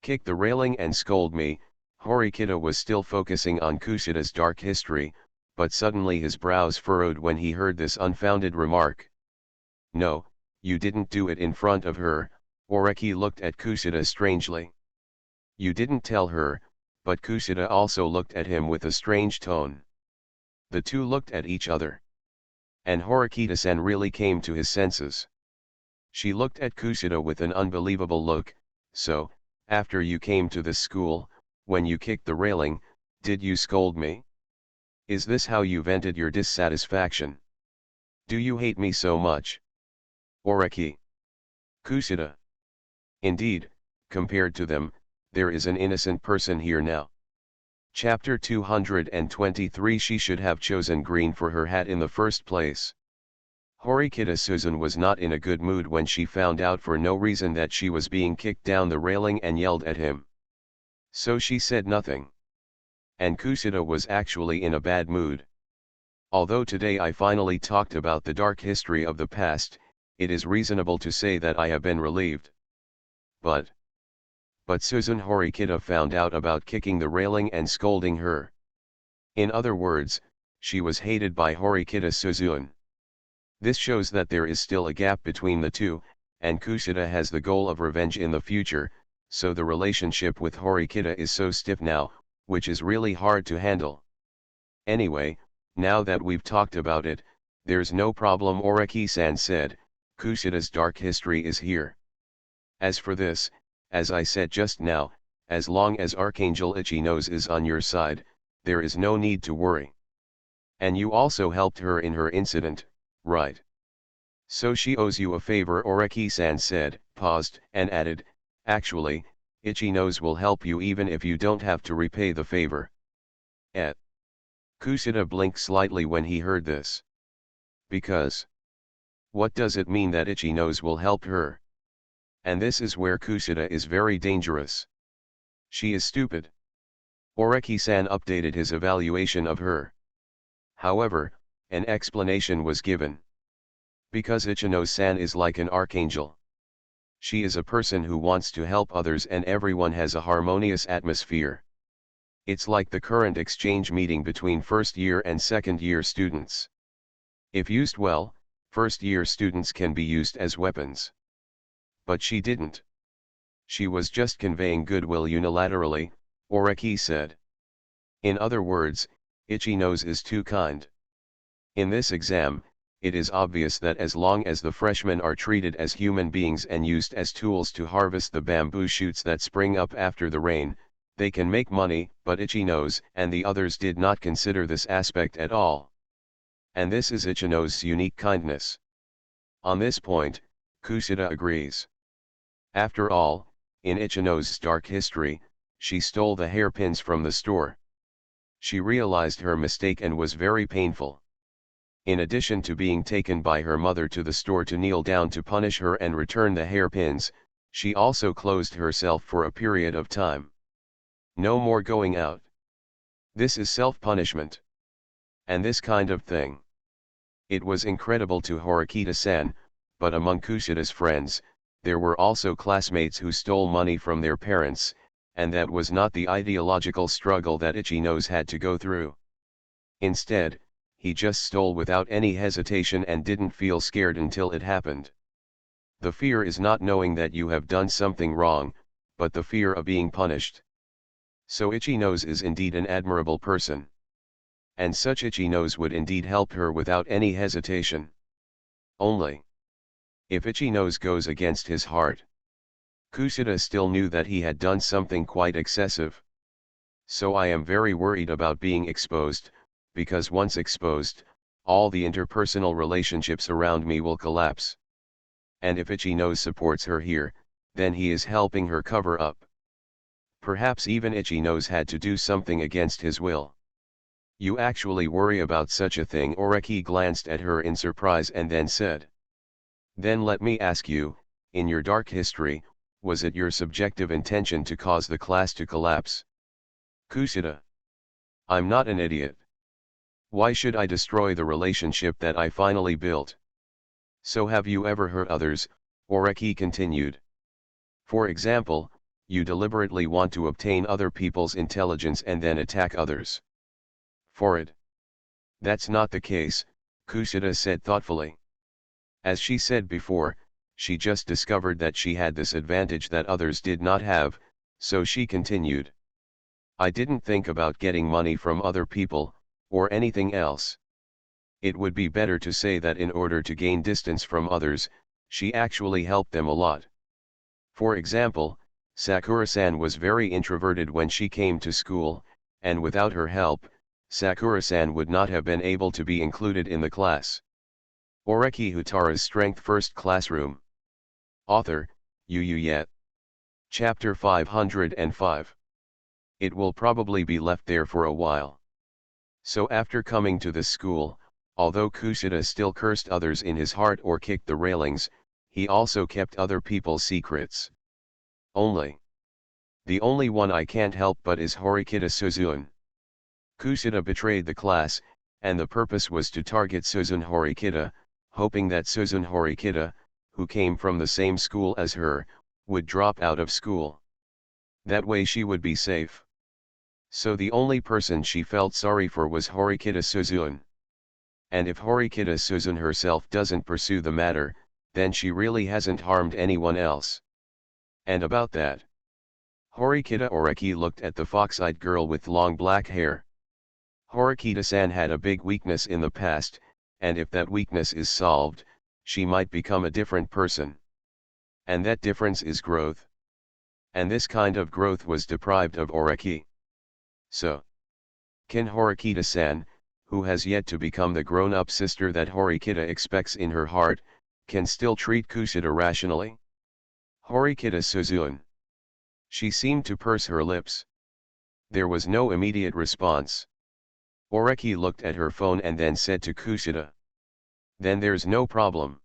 kick the railing and scold me. Horikita was still focusing on Kushida's dark history, but suddenly his brows furrowed when he heard this unfounded remark. No, you didn't do it in front of her. Oreki looked at Kushida strangely. You didn't tell her, but Kushida also looked at him with a strange tone. The two looked at each other. And Horikita-san really came to his senses. She looked at Kushida with an unbelievable look. So, after you came to this school, when you kicked the railing, did you scold me? Is this how you vented your dissatisfaction? Do you hate me so much? Oreki. Kushida. Indeed, compared to them, there is an innocent person here now. Chapter 223. She should have chosen green for her hat in the first place. Horikita Susan was not in a good mood when she found out for no reason that she was being kicked down the railing and yelled at him. So she said nothing. And Kushida was actually in a bad mood. Although today I finally talked about the dark history of the past, it is reasonable to say that I have been relieved. But Susan Horikita found out about kicking the railing and scolding her. In other words, she was hated by Horikita Susan. This shows that there is still a gap between the two, and Kushida has the goal of revenge in the future, so the relationship with Horikita is so stiff now, which is really hard to handle. Anyway, now that we've talked about it, there's no problem, Oreki-san said. Kushida's dark history is here. As for this, as I said just now, as long as Archangel Ichi-Nose is on your side, there is no need to worry. And you also helped her in her incident, right? So she owes you a favor, Oreki-san said, paused, and added, actually, Ichi-Nose will help you even if you don't have to repay the favor. Kushida blinked slightly when he heard this. Because? What does it mean that Ichi-Nose will help her? And this is where Kushida is very dangerous. She is stupid. Oreki-san updated his evaluation of her. However, an explanation was given. Because Ichi-Nose-san is like an archangel. She is a person who wants to help others and everyone has a harmonious atmosphere. It's like the current exchange meeting between first-year and second-year students. If used well, first-year students can be used as weapons. But she didn't. She was just conveying goodwill unilaterally, Oreki said. In other words, Ichi-Nose is too kind. In this exam, it is obvious that as long as the freshmen are treated as human beings and used as tools to harvest the bamboo shoots that spring up after the rain, they can make money, but Ichi-Nose and the others did not consider this aspect at all. And this is Ichi-Nose's unique kindness. On this point, Kushida agrees. After all, in Ichi-Nose's dark history, she stole the hairpins from the store. She realized her mistake and was very painful. In addition to being taken by her mother to the store to kneel down to punish her and return the hairpins, she also closed herself for a period of time. No more going out. This is self-punishment. And this kind of thing. It was incredible to Horikita-san, but among Kushida's friends, there were also classmates who stole money from their parents, and that was not the ideological struggle that Ichi-Nose had to go through. Instead, he just stole without any hesitation and didn't feel scared until it happened. The fear is not knowing that you have done something wrong, but the fear of being punished. So Ichi-Nose is indeed an admirable person. And such Ichi-Nose would indeed help her without any hesitation. Only, if Ichi-Nose goes against his heart, Kushida still knew that he had done something quite excessive. So I am very worried about being exposed, because once exposed, all the interpersonal relationships around me will collapse. And if Ichi-Nose supports her here, then he is helping her cover up. Perhaps even Ichi-Nose had to do something against his will. You actually worry about such a thing? Oreki glanced at her in surprise and then said. Then let me ask you, in your dark history, was it your subjective intention to cause the class to collapse? Kushida. I'm not an idiot. Why should I destroy the relationship that I finally built? So have you ever hurt others? Oreki continued. For example, you deliberately want to obtain other people's intelligence and then attack others. For it. That's not the case, Kushida said thoughtfully. As she said before, she just discovered that she had this advantage that others did not have, so she continued. I didn't think about getting money from other people, or anything else. It would be better to say that in order to gain distance from others, she actually helped them a lot. For example, Sakura-san was very introverted when she came to school, and without her help, Sakura-san would not have been able to be included in the class. Oreki Houtarou's Strength First Classroom. Author, Yet. Chapter 505. It will probably be left there for a while. So after coming to this school, although Kushida still cursed others in his heart or kicked the railings, he also kept other people's secrets. The only one I can't help but is Horikita Suzune. Kushida betrayed the class, and the purpose was to target Suzune Horikita, hoping that Suzune Horikita, who came from the same school as her, would drop out of school. That way she would be safe. So the only person she felt sorry for was Horikita Suzune. And if Horikita Suzune herself doesn't pursue the matter, then she really hasn't harmed anyone else. And about that, Horikita Oreki looked at the fox-eyed girl with long black hair. Horikita-san had a big weakness in the past, and if that weakness is solved, she might become a different person. And that difference is growth. And this kind of growth was deprived of Oreki. So, can Horikita-san, who has yet to become the grown-up sister that Horikita expects in her heart, can still treat Kushida rationally? Horikita Suzune. She seemed to purse her lips. There was no immediate response. Oreki looked at her phone and then said to Kushida. Then there's no problem.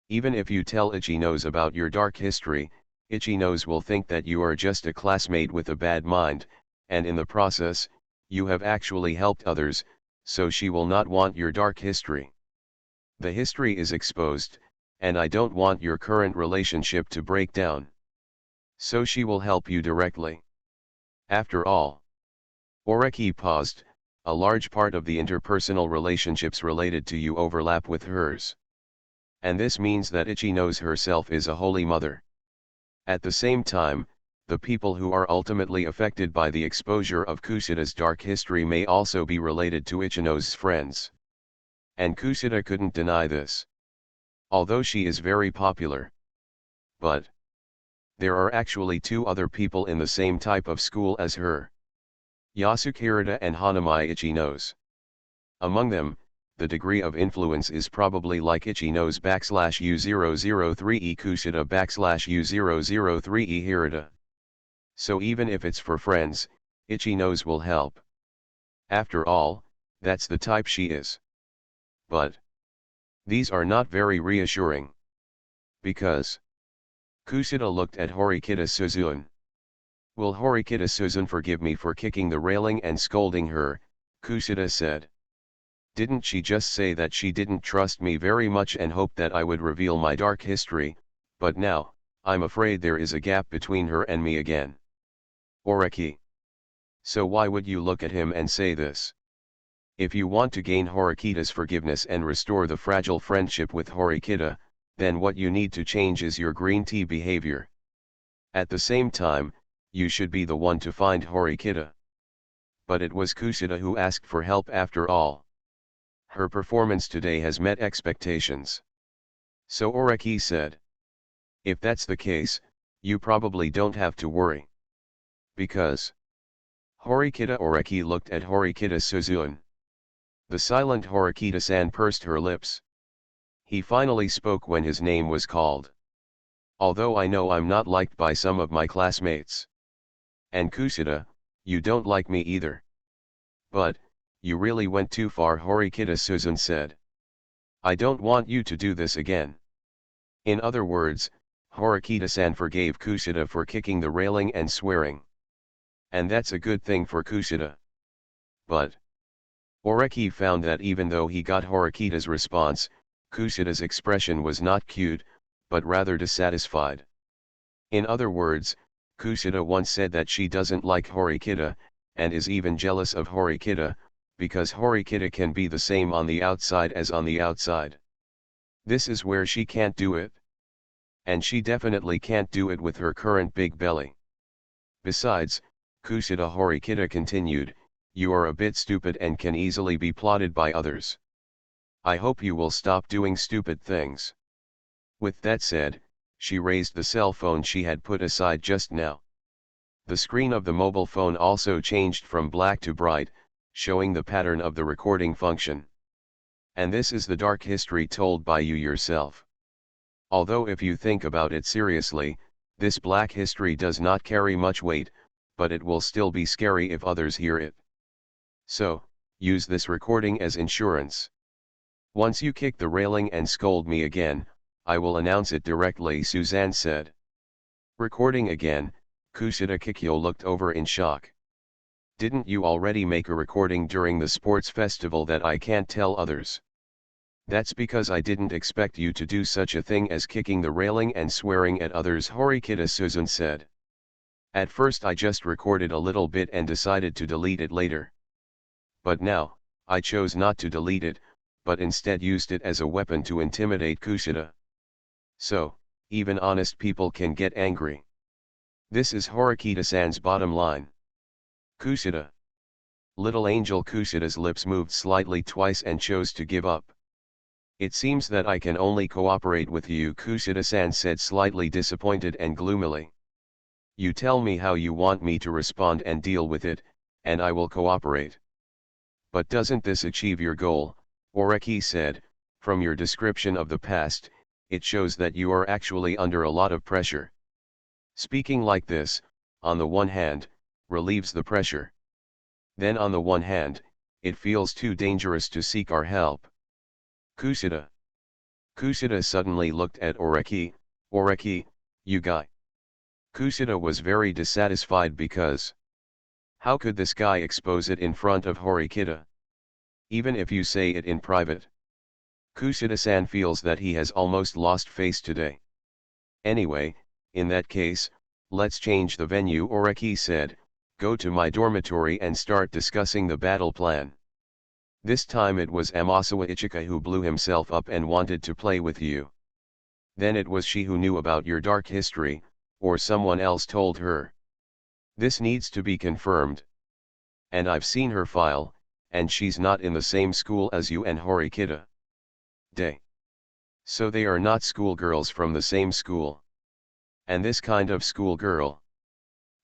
Even if you tell Ichinos about your dark history, Ichinos will think that you are just a classmate with a bad mind, and in the process, you have actually helped others, so she will not want your dark history. The history is exposed, and I don't want your current relationship to break down. So she will help you directly. After all. Oreki paused. A large part of the interpersonal relationships related to you overlap with hers. And this means that Ichinos herself is a holy mother. At the same time, the people who are ultimately affected by the exposure of Kushida's dark history may also be related to Ichinos' friends. And Kushida couldn't deny this. Although she is very popular. But there are actually two other people in the same type of school as her. Yasukirita and Hanami Ichinos. Among them, the degree of influence is probably like Ichinos /U003E Kushida /U003E Hirata. So even if it's for friends, Ichinos will help. After all, that's the type she is. But these are not very reassuring. Because Kushida looked at Horikita Suzune. Will Horikita Suzune forgive me for kicking the railing and scolding her? Kushida said. Didn't she just say that she didn't trust me very much and hoped that I would reveal my dark history, but now, I'm afraid there is a gap between her and me again. Oreki. So why would you look at him and say this? If you want to gain Horikita's forgiveness and restore the fragile friendship with Horikita, then what you need to change is your green tea behavior. At the same time, you should be the one to find Horikita. But it was Kushida who asked for help after all. Her performance today has met expectations. So Oreki said. If that's the case, you probably don't have to worry. Because Horikita Oreki looked at Horikita Suzune. The silent Horikita-san pursed her lips. He finally spoke when his name was called. Although I know I'm not liked by some of my classmates. And Kushida, you don't like me either. But, you really went too far, Horikita Suzune said. I don't want you to do this again. In other words, Horikita-san forgave Kushida for kicking the railing and swearing. And that's a good thing for Kushida. But Oreki found that even though he got Horikita's response, Kushida's expression was not cute, but rather dissatisfied. In other words, Kushida once said that she doesn't like Horikita, and is even jealous of Horikita, because Horikita can be the same on the outside as on the outside. This is where she can't do it. And she definitely can't do it with her current big belly. Besides, Kushida Horikita continued, you are a bit stupid and can easily be plotted by others. I hope you will stop doing stupid things. With that said, she raised the cell phone she had put aside just now. The screen of the mobile phone also changed from black to bright, showing the pattern of the recording function. And this is the dark history told by you yourself. Although if you think about it seriously, this black history does not carry much weight, but it will still be scary if others hear it. So, use this recording as insurance. Once you kick the railing and scold me again, I will announce it directly, Suzanne said. Recording again, Kushida Kikyo looked over in shock. Didn't you already make a recording during the sports festival that I can't tell others? That's because I didn't expect you to do such a thing as kicking the railing and swearing at others, Horikita Suzune said. At first I just recorded a little bit and decided to delete it later. But now, I chose not to delete it, but instead used it as a weapon to intimidate Kushida. So, even honest people can get angry. This is Horikita-san's bottom line. Kushida. Little Angel Kushida's lips moved slightly twice and chose to give up. It seems that I can only cooperate with you, Kushida-san said, slightly disappointed and gloomily. You tell me how you want me to respond and deal with it, and I will cooperate. But doesn't this achieve your goal? Oreki said. From your description of the past, it shows that you are actually under a lot of pressure. Speaking like this, on the one hand, relieves the pressure. Then on the one hand, it feels too dangerous to seek our help. Kushida. Kushida suddenly looked at Oreki. Oreki, you guy. Kushida was very dissatisfied because how could this guy expose it in front of Horikita? Even if you say it in private. Kushida-san feels that he has almost lost face today. Anyway, in that case, let's change the venue, Oreki said. Go to my dormitory and start discussing the battle plan. This time it was Amasawa Ichika who blew himself up and wanted to play with you. Then it was she who knew about your dark history, or someone else told her. This needs to be confirmed. And I've seen her file, and she's not in the same school as you and Horikita. Day. So they are not schoolgirls from the same school. And this kind of schoolgirl.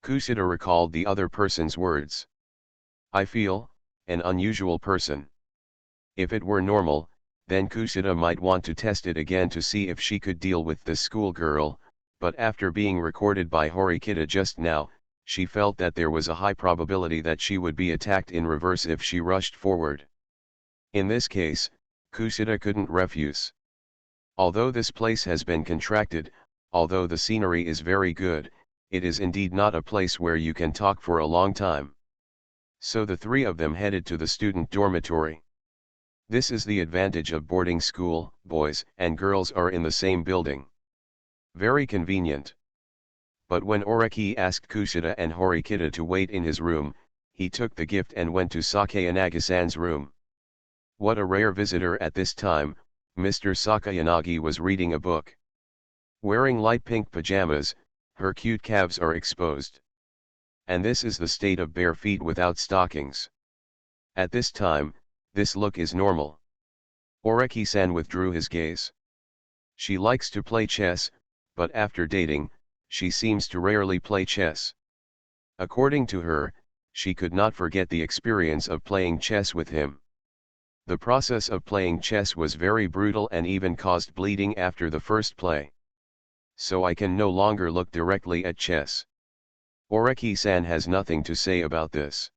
Kushida recalled the other person's words. I feel, an unusual person. If it were normal, then Kushida might want to test it again to see if she could deal with this schoolgirl, but after being recorded by Horikita just now, she felt that there was a high probability that she would be attacked in reverse if she rushed forward. In this case, Kushida couldn't refuse. Although this place has been contracted, although the scenery is very good, it is indeed not a place where you can talk for a long time. So the three of them headed to the student dormitory. This is the advantage of boarding school, boys and girls are in the same building. Very convenient. But when Oreki asked Kushida and Horikita to wait in his room, he took the gift and went to Sakayanagi-san's room. What a rare visitor at this time, Mr. Sakayanagi was reading a book. Wearing light pink pajamas, her cute calves are exposed. And this is the state of bare feet without stockings. At this time, this look is normal. Oreki-san withdrew his gaze. She likes to play chess, but after dating, she seems to rarely play chess. According to her, she could not forget the experience of playing chess with him. The process of playing chess was very brutal and even caused bleeding after the first play. So I can no longer look directly at chess. Oreki-san has nothing to say about this.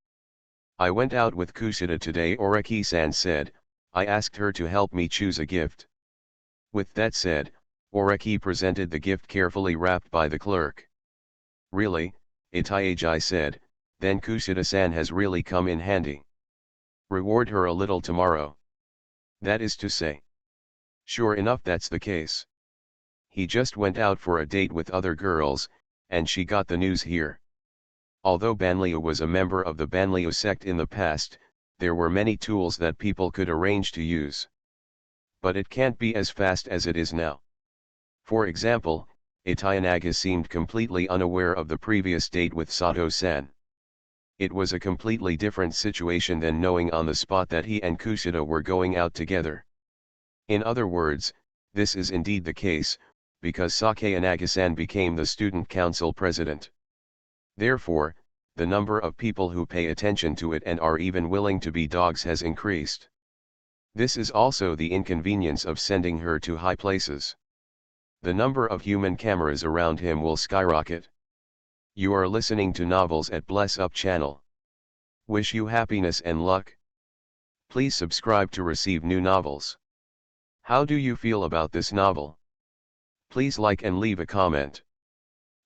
I went out with Kushida today, Oreki-san said. I asked her to help me choose a gift. With that said, Oreki presented the gift carefully wrapped by the clerk. Really, Itaiji said, then Kushida-san has really come in handy. Reward her a little tomorrow. That is to say. Sure enough, that's the case. He just went out for a date with other girls, and she got the news here. Although Banlieu was a member of the Banlieu sect in the past, there were many tools that people could arrange to use. But it can't be as fast as it is now. For example, Itayanaga seemed completely unaware of the previous date with Sato-san. It was a completely different situation than knowing on the spot that he and Kushida were going out together. In other words, this is indeed the case, because Sakayanagi-san became the student council president. Therefore, the number of people who pay attention to it and are even willing to be dogs has increased. This is also the inconvenience of sending her to high places. The number of human cameras around him will skyrocket. You are listening to Novels at Bless Up channel. Wish you happiness and luck. Please subscribe to receive new novels. How do you feel about this novel? Please like and leave a comment.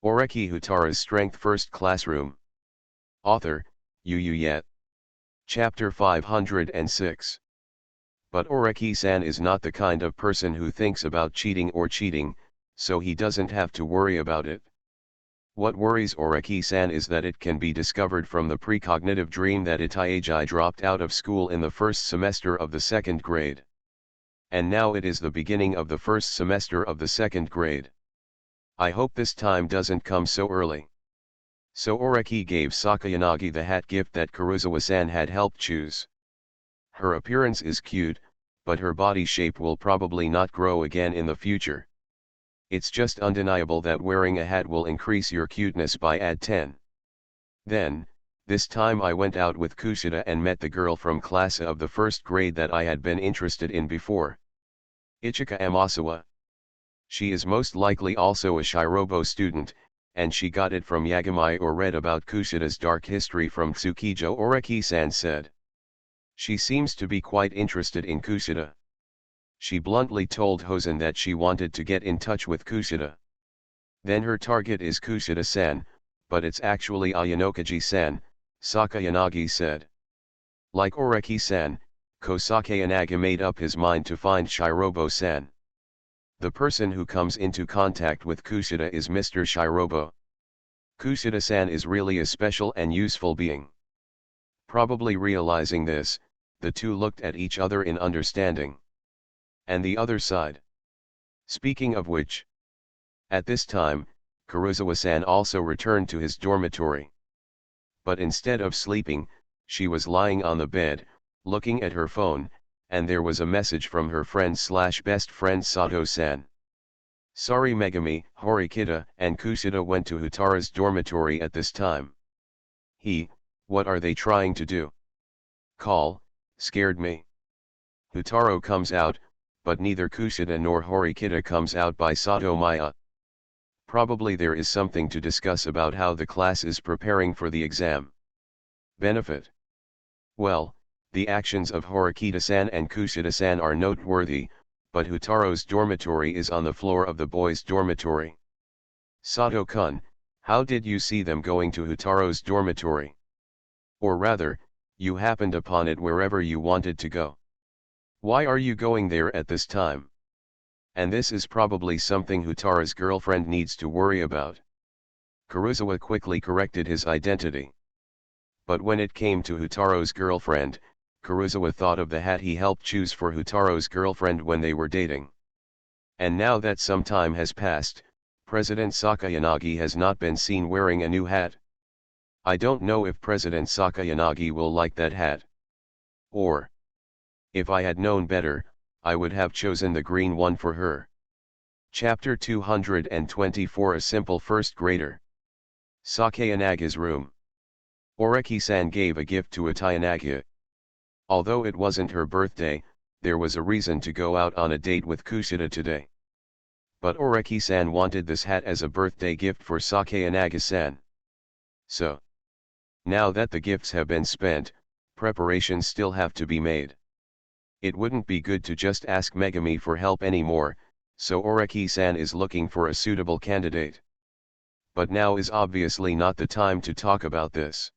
Oreki Houtarou's Strength First Classroom. Author, Yet. Chapter 506. But Oreki-san is not the kind of person who thinks about cheating, so he doesn't have to worry about it. What worries Oreki-san is that it can be discovered from the precognitive dream that Itaiji dropped out of school in the first semester of the second grade. And now it is the beginning of the first semester of the second grade. I hope this time doesn't come so early. So Oreki gave Sakayanagi the hat gift that Kurosawa-san had helped choose. Her appearance is cute, but her body shape will probably not grow again in the future. It's just undeniable that wearing a hat will increase your cuteness by add 10. Then, this time I went out with Kushida and met the girl from class of the first grade that I had been interested in before. Ichika Amasawa. She is most likely also a Shirobo student, and she got it from Yagami or read about Kushida's dark history from Tsukijo, Oreki-san said. She seems to be quite interested in Kushida. She bluntly told Hosen that she wanted to get in touch with Kushida. Then her target is Kushida-san, but it's actually Ayanokaji-san, Sakayanagi said. Like Oreki-san, Sakayanagi made up his mind to find Shirobo-san. The person who comes into contact with Kushida is Mr. Shirobo. Kushida-san is really a special and useful being. Probably realizing this, the two looked at each other in understanding. And the other side. Speaking of which. At this time, Kurosawa-san also returned to his dormitory. But instead of sleeping, she was lying on the bed, looking at her phone, and there was a message from her friend/best friend Sato-san. Sorry Megami, Horikita and Kushida went to Houtarou's dormitory at this time. What are they trying to do? Call, scared me. Houtarou comes out, but neither Kushida nor Horikita comes out by Sato Maya. Probably there is something to discuss about how the class is preparing for the exam. Benefit. Well, the actions of Horikita-san and Kushida-san are noteworthy, but Houtarou's dormitory is on the floor of the boys' dormitory. Sato-kun, how did you see them going to Houtarou's dormitory? Or rather, you happened upon it wherever you wanted to go. Why are you going there at this time? And this is probably something Houtarou's girlfriend needs to worry about. Kurosawa quickly corrected his identity. But when it came to Houtarou's girlfriend, Kurosawa thought of the hat he helped choose for Houtarou's girlfriend when they were dating. And now that some time has passed, President Sakayanagi has not been seen wearing a new hat. I don't know if President Sakayanagi will like that hat. Or, if I had known better, I would have chosen the green one for her. Chapter 224 A Simple First Grader. Sakayanaga's Room. Oreki-san gave a gift to Atayanaga. Although it wasn't her birthday, there was a reason to go out on a date with Kushida today. But Oreki-san wanted this hat as a birthday gift for Sakayanagi-san. So, now that the gifts have been spent, preparations still have to be made. It wouldn't be good to just ask Megami for help anymore, so Oreki-san is looking for a suitable candidate. But now is obviously not the time to talk about this.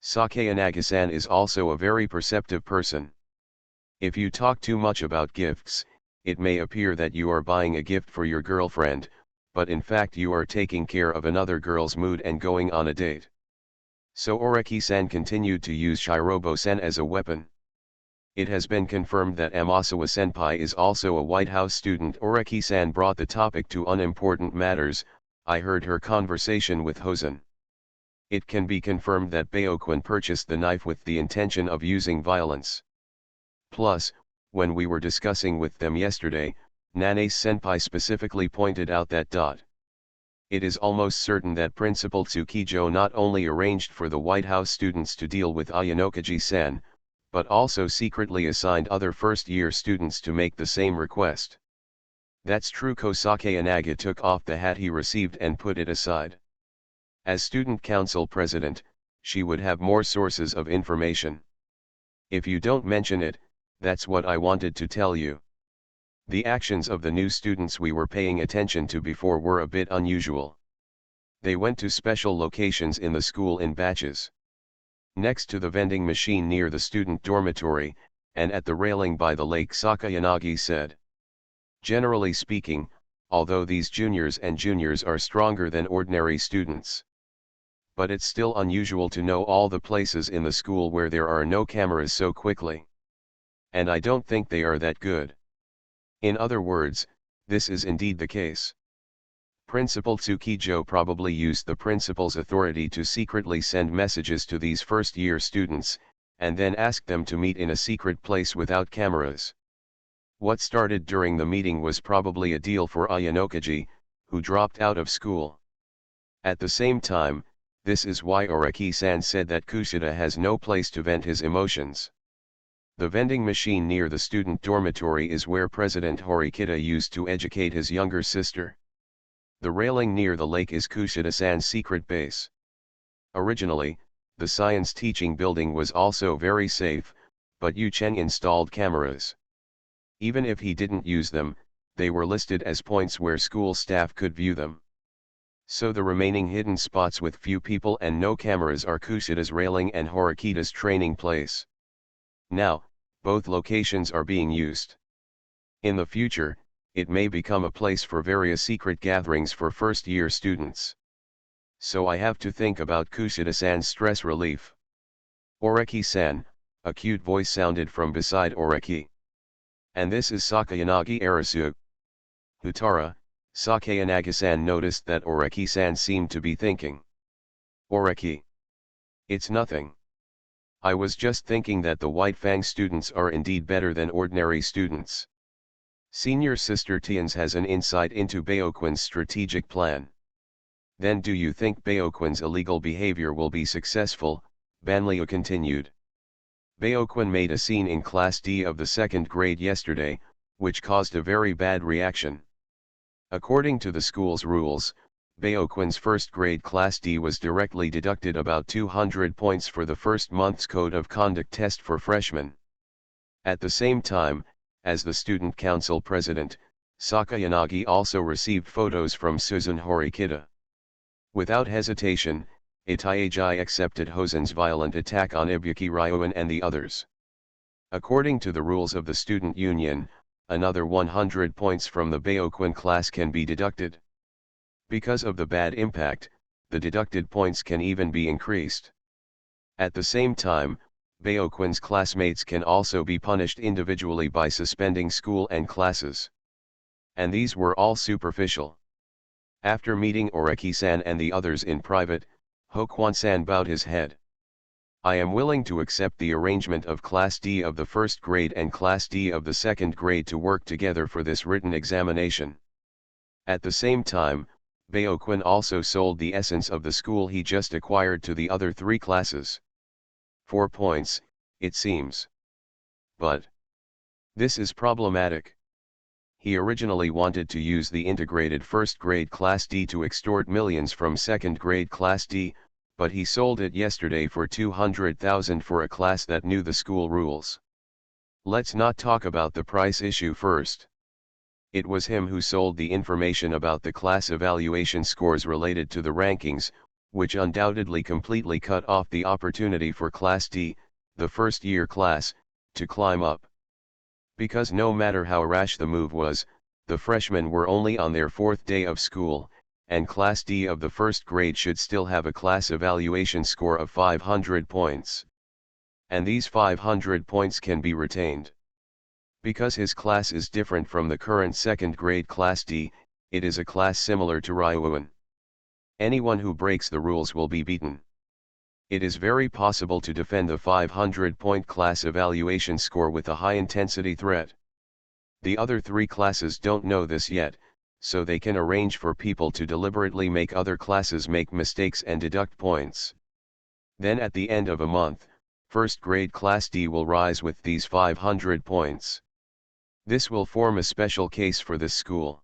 Sakayanagi-san is also a very perceptive person. If you talk too much about gifts, it may appear that you are buying a gift for your girlfriend, but in fact you are taking care of another girl's mood and going on a date. So Oreki-san continued to use Shirobo-sen as a weapon. It has been confirmed that Amasawa-senpai is also a White House student. Oreki-san brought the topic to unimportant matters. I heard her conversation with Hosen. It can be confirmed that Baoquin purchased the knife with the intention of using violence. Plus, when we were discussing with them yesterday, Nanae-senpai specifically pointed out that. It is almost certain that Principal Tsukijo not only arranged for the White House students to deal with Ayanokaji-san, but also secretly assigned other first-year students to make the same request. That's true. Kosake Inaga took off the hat he received and put it aside. As student council president, she would have more sources of information. If you don't mention it, that's what I wanted to tell you. The actions of the new students we were paying attention to before were a bit unusual. They went to special locations in the school in batches. Next to the vending machine near the student dormitory, and at the railing by the lake, Sakayanagi said. Generally speaking, although these juniors and juniors are stronger than ordinary students. But it's still unusual to know all the places in the school where there are no cameras so quickly. And I don't think they are that good. In other words, this is indeed the case. Principal Tsukijo probably used the principal's authority to secretly send messages to these first-year students, and then ask them to meet in a secret place without cameras. What started during the meeting was probably a deal for Ayanokaji, who dropped out of school. At the same time, this is why Oreki-san said that Kushida has no place to vent his emotions. The vending machine near the student dormitory is where President Horikita used to educate his younger sister. The railing near the lake is Kushida-san's secret base. Originally, the science teaching building was also very safe, but Yu Cheng installed cameras. Even if he didn't use them, they were listed as points where school staff could view them. So the remaining hidden spots with few people and no cameras are Kushida's railing and Horikita's training place. Now, both locations are being used. In the future, it may become a place for various secret gatherings for first-year students. So I have to think about Kushida-san's stress relief. Oreki-san, a cute voice sounded from beside Oreki. And this is Sakayanagi Arasu. Houtarou, Sakayanagi-san noticed that Oreki-san seemed to be thinking. Oreki. It's nothing. I was just thinking that the White Fang students are indeed better than ordinary students. Senior Sister Tians has an insight into Baoquin's strategic plan. Then do you think Baoquin's illegal behavior will be successful? Banliu continued. Baoquin made a scene in Class D of the second grade yesterday, which caused a very bad reaction. According to the school's rules, Baoquin's first grade Class D was directly deducted about 200 points for the first month's code of conduct test for freshmen. At the same time, as the student council president, Sakayanagi also received photos from Suzun Horikita. Without hesitation, Itaiji accepted Hosen's violent attack on Ibuki Ryuan and the others. According to the rules of the student union, another 100 points from the Baoquin class can be deducted. Because of the bad impact, the deducted points can even be increased. At the same time, Baoquin's classmates can also be punished individually by suspending school and classes. And these were all superficial. After meeting Oreki-san and the others in private, Hokuan-san bowed his head. I am willing to accept the arrangement of Class D of the first grade and Class D of the second grade to work together for this written examination. At the same time, Baoquin also sold the essence of the school he just acquired to the other three classes. 4 points, it seems. But this is problematic. He originally wanted to use the integrated first grade Class D to extort millions from second grade Class D, but he sold it yesterday for 200,000 for a class that knew the school rules. Let's not talk about the price issue first. It was him who sold the information about the class evaluation scores related to the rankings, which undoubtedly completely cut off the opportunity for Class D, the first-year class, to climb up. Because no matter how rash the move was, the freshmen were only on their 4th day of school, and Class D of the first grade should still have a class evaluation score of 500 points. And these 500 points can be retained. Because his class is different from the current second grade Class D, it is a class similar to Ryuan. Anyone who breaks the rules will be beaten. It is very possible to defend the 500-point class evaluation score with a high-intensity threat. The other three classes don't know this yet, so they can arrange for people to deliberately make other classes make mistakes and deduct points. Then at the end of a month, First grade class D will rise with these 500 points. This will form a special case for this school.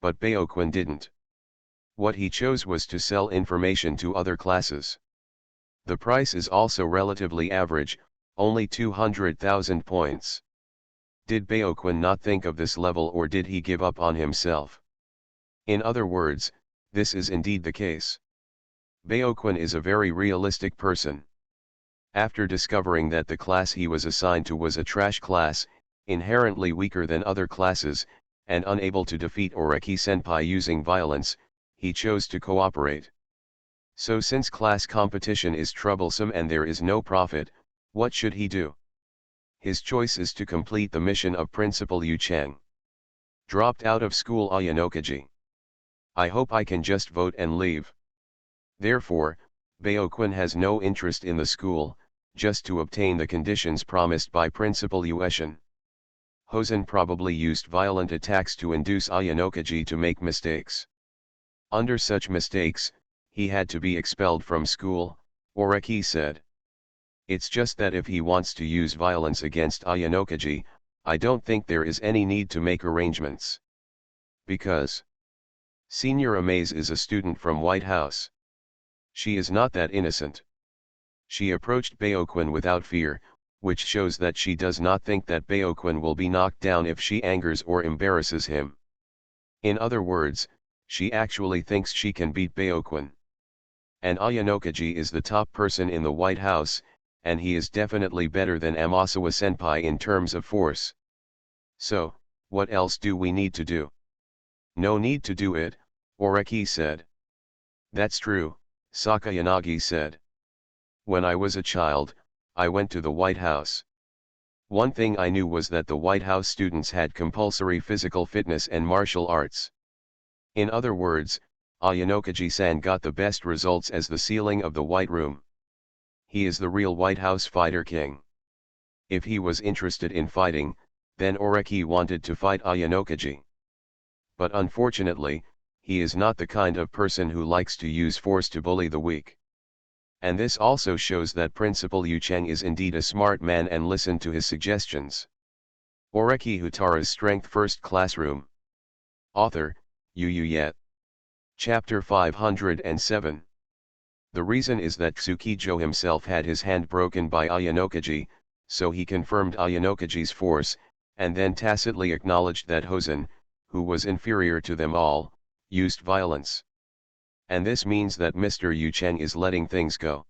But Baoquin didn't. What he chose was to sell information to other classes. The price is also relatively average, only 200,000 points. Did Baoquin not think of this level, or did he give up on himself? In other words, this is indeed the case. Baoquin is a very realistic person. After discovering that the class he was assigned to was a trash class, inherently weaker than other classes, and unable to defeat Oreki-senpai using violence, he chose to cooperate. So since class competition is troublesome and there is no profit, what should he do? His choice is to complete the mission of Principal Yu Cheng. Dropped out of school Ayanokaji. I hope I can just vote and leave. Therefore, Baoquin has no interest in the school, just to obtain the conditions promised by Principal Yueshin. Hosen probably used violent attacks to induce Ayanokaji to make mistakes. Under such mistakes, he had to be expelled from school, Oreki said. It's just that if he wants to use violence against Ayanokaji, I don't think there is any need to make arrangements. Because Senior Amaze is a student from White House. She is not that innocent. She approached Baoquin without fear, which shows that she does not think that Baoquin will be knocked down if she angers or embarrasses him. In other words, she actually thinks she can beat Baoquin. And Ayanokaji is the top person in the White House, and he is definitely better than Amasawa-senpai in terms of force. So, what else do we need to do? No need to do it, Oreki said. That's true, Sakayanagi said. When I was a child, I went to the White House. One thing I knew was that the White House students had compulsory physical fitness and martial arts. In other words, Ayanokaji-san got the best results as the ceiling of the White Room. He is the real White House fighter king. If he was interested in fighting, then Oreki wanted to fight Ayanokaji. But unfortunately, he is not the kind of person who likes to use force to bully the weak. And this also shows that Principal Yu Cheng is indeed a smart man and listened to his suggestions. Oreki Houtarou's Strength First Classroom. Author, Yu Yet. Chapter 507. The reason is that Tsukijo himself had his hand broken by Ayanokaji, so he confirmed Ayanokaji's force, and then tacitly acknowledged that Hosen, who was inferior to them all, used violence. And this means that Mr. Yu Cheng is letting things go.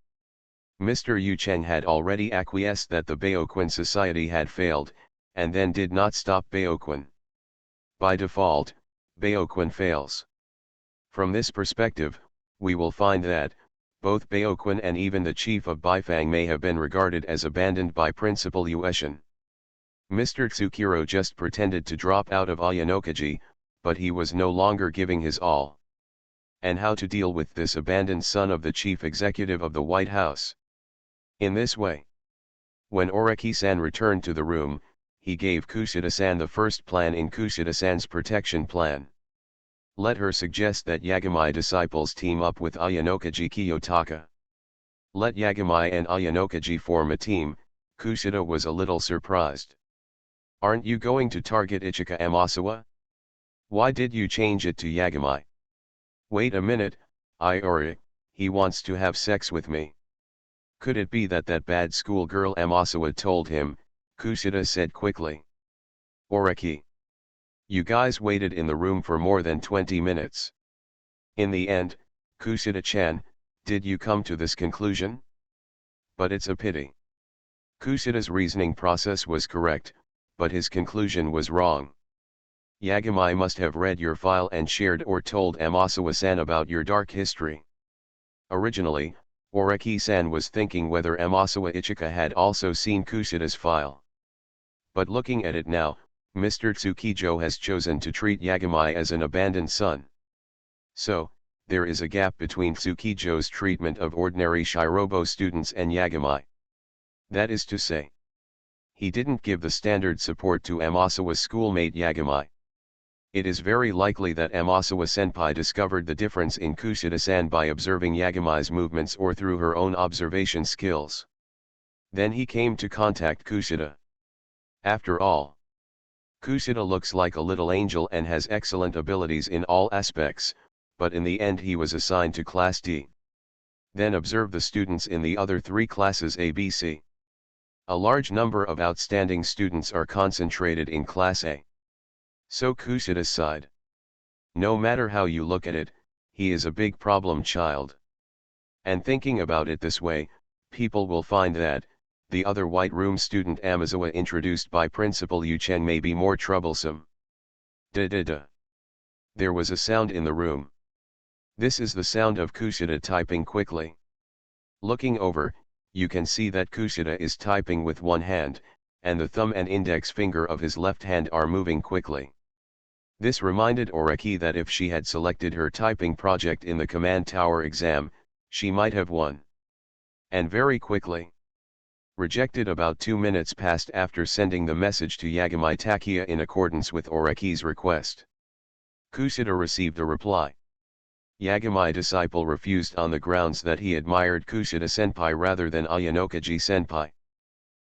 Mr. Yu Cheng had already acquiesced that the Baoquin society had failed, and then did not stop Baoquin. By default, Baoquin fails. From this perspective, we will find that, both Baoquin and even the chief of Baifang may have been regarded as abandoned by Principal Yueshin. Mr. Tsukiro just pretended to drop out of Ayanokaji, but he was no longer giving his all. And how to deal with this abandoned son of the chief executive of the White House? In this way. When Oreki-san returned to the room, he gave Kushida-san the first plan in Kushida-san's protection plan. Let her suggest that Yagami disciples team up with Ayanokaji Kiyotaka. Let Yagami and Ayanokaji form a team. Kushida was a little surprised. Aren't you going to target Ichika Amasawa? Why did you change it to Yagami? Wait a minute, he wants to have sex with me. Could it be that bad schoolgirl Amasawa told him? Kushida said quickly. Oreki. You guys waited in the room for more than 20 minutes. In the end, Kushida-chan, did you come to this conclusion? But it's a pity. Kushida's reasoning process was correct, but his conclusion was wrong. Yagami must have read your file and shared or told Amasawa-san about your dark history. Originally, Oreki-san was thinking whether Amasawa Ichika had also seen Kushida's file. But looking at it now, Mr. Tsukijo has chosen to treat Yagami as an abandoned son. So, there is a gap between Tsukijo's treatment of ordinary Shirobo students and Yagami. That is to say, he didn't give the standard support to Amasawa's schoolmate Yagami. It is very likely that Amasawa-senpai discovered the difference in Kushida-san by observing Yagami's movements or through her own observation skills. Then he came to contact Kushida. After all, Kushida looks like a little angel and has excellent abilities in all aspects, but in the end he was assigned to Class D. Then observe the students in the other three classes ABC. A large number of outstanding students are concentrated in Class A. So Kushida sighed. No matter how you look at it, he is a big problem child. And thinking about it this way, people will find that, the other White Room student Amazawa introduced by Principal Yuchen may be more troublesome. Da-da-da. There was a sound in the room. This is the sound of Kushida typing quickly. Looking over, you can see that Kushida is typing with one hand, and the thumb and index finger of his left hand are moving quickly. This reminded Oreki that if she had selected her typing project in the Command Tower exam, she might have won. And very quickly. Rejected about 2 minutes passed after sending the message to Yagami Takia in accordance with Oreki's request. Kushida received a reply. Yagami disciple refused on the grounds that he admired Kushida-senpai rather than Ayanokaji-senpai.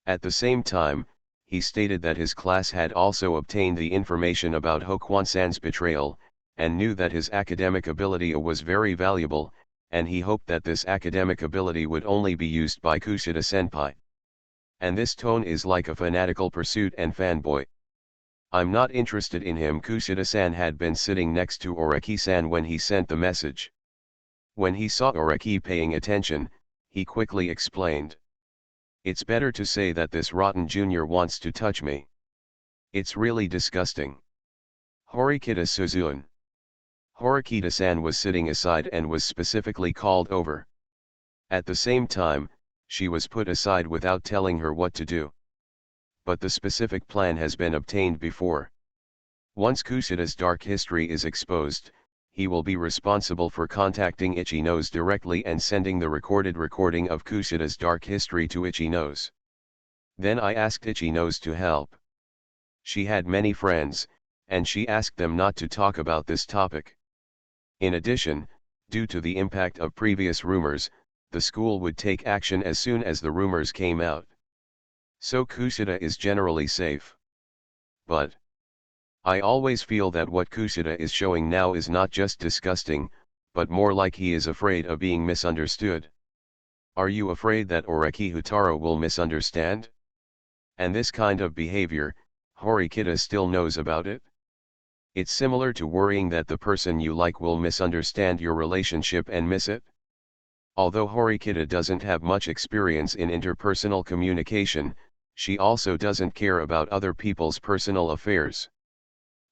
At the same time, he stated that his class had also obtained the information about Hokuan-san's betrayal, and knew that his academic ability was very valuable, and he hoped that this academic ability would only be used by Kushida-senpai. And this tone is like a fanatical pursuit and fanboy. I'm not interested in him. Kushida-san had been sitting next to Oreki-san when he sent the message. When he saw Oreki paying attention, he quickly explained. It's better to say that this rotten junior wants to touch me. It's really disgusting. Horikita Suzune. Horikita-san was sitting aside and was specifically called over. At the same time, she was put aside without telling her what to do. But the specific plan has been obtained before. Once Kushida's dark history is exposed, he will be responsible for contacting Ichi-Nose directly and sending the recorded recording of Kushida's dark history to Ichi-Nose. Then I asked Ichi-Nose to help. She had many friends, and she asked them not to talk about this topic. In addition, due to the impact of previous rumors, the school would take action as soon as the rumors came out. So Kushida is generally safe. But I always feel that what Kushida is showing now is not just disgusting, but more like he is afraid of being misunderstood. Are you afraid that Oreki Houtarou will misunderstand? And this kind of behavior, Horikita still knows about it? It's similar to worrying that the person you like will misunderstand your relationship and miss it. Although Horikita doesn't have much experience in interpersonal communication, she also doesn't care about other people's personal affairs.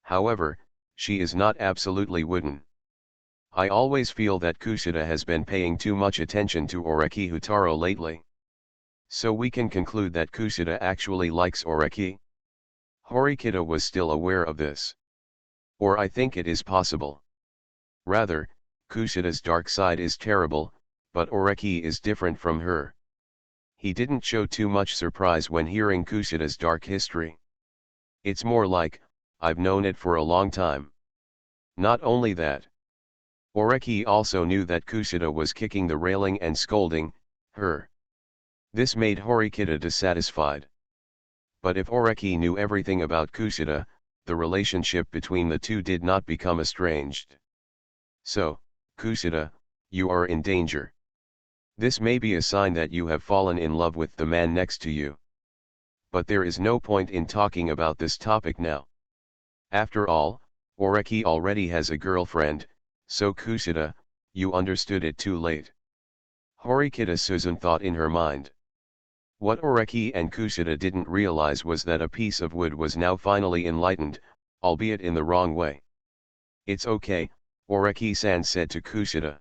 However, she is not absolutely wooden. I always feel that Kushida has been paying too much attention to Oreki Houtarou lately. So we can conclude that Kushida actually likes Oreki. Horikita was still aware of this. Or I think it is possible. Rather, Kushida's dark side is terrible, but Oreki is different from her. He didn't show too much surprise when hearing Kushida's dark history. It's more like, I've known it for a long time. Not only that. Oreki also knew that Kushida was kicking the railing and scolding her. This made Horikita dissatisfied. But if Oreki knew everything about Kushida, the relationship between the two did not become estranged. So, Kushida, you are in danger. This may be a sign that you have fallen in love with the man next to you. But there is no point in talking about this topic now. After all, Oreki already has a girlfriend, so Kushida, you understood it too late. Horikita Suzune thought in her mind. What Oreki and Kushida didn't realize was that a piece of wood was now finally enlightened, albeit in the wrong way. It's okay, Oreki-san said to Kushida.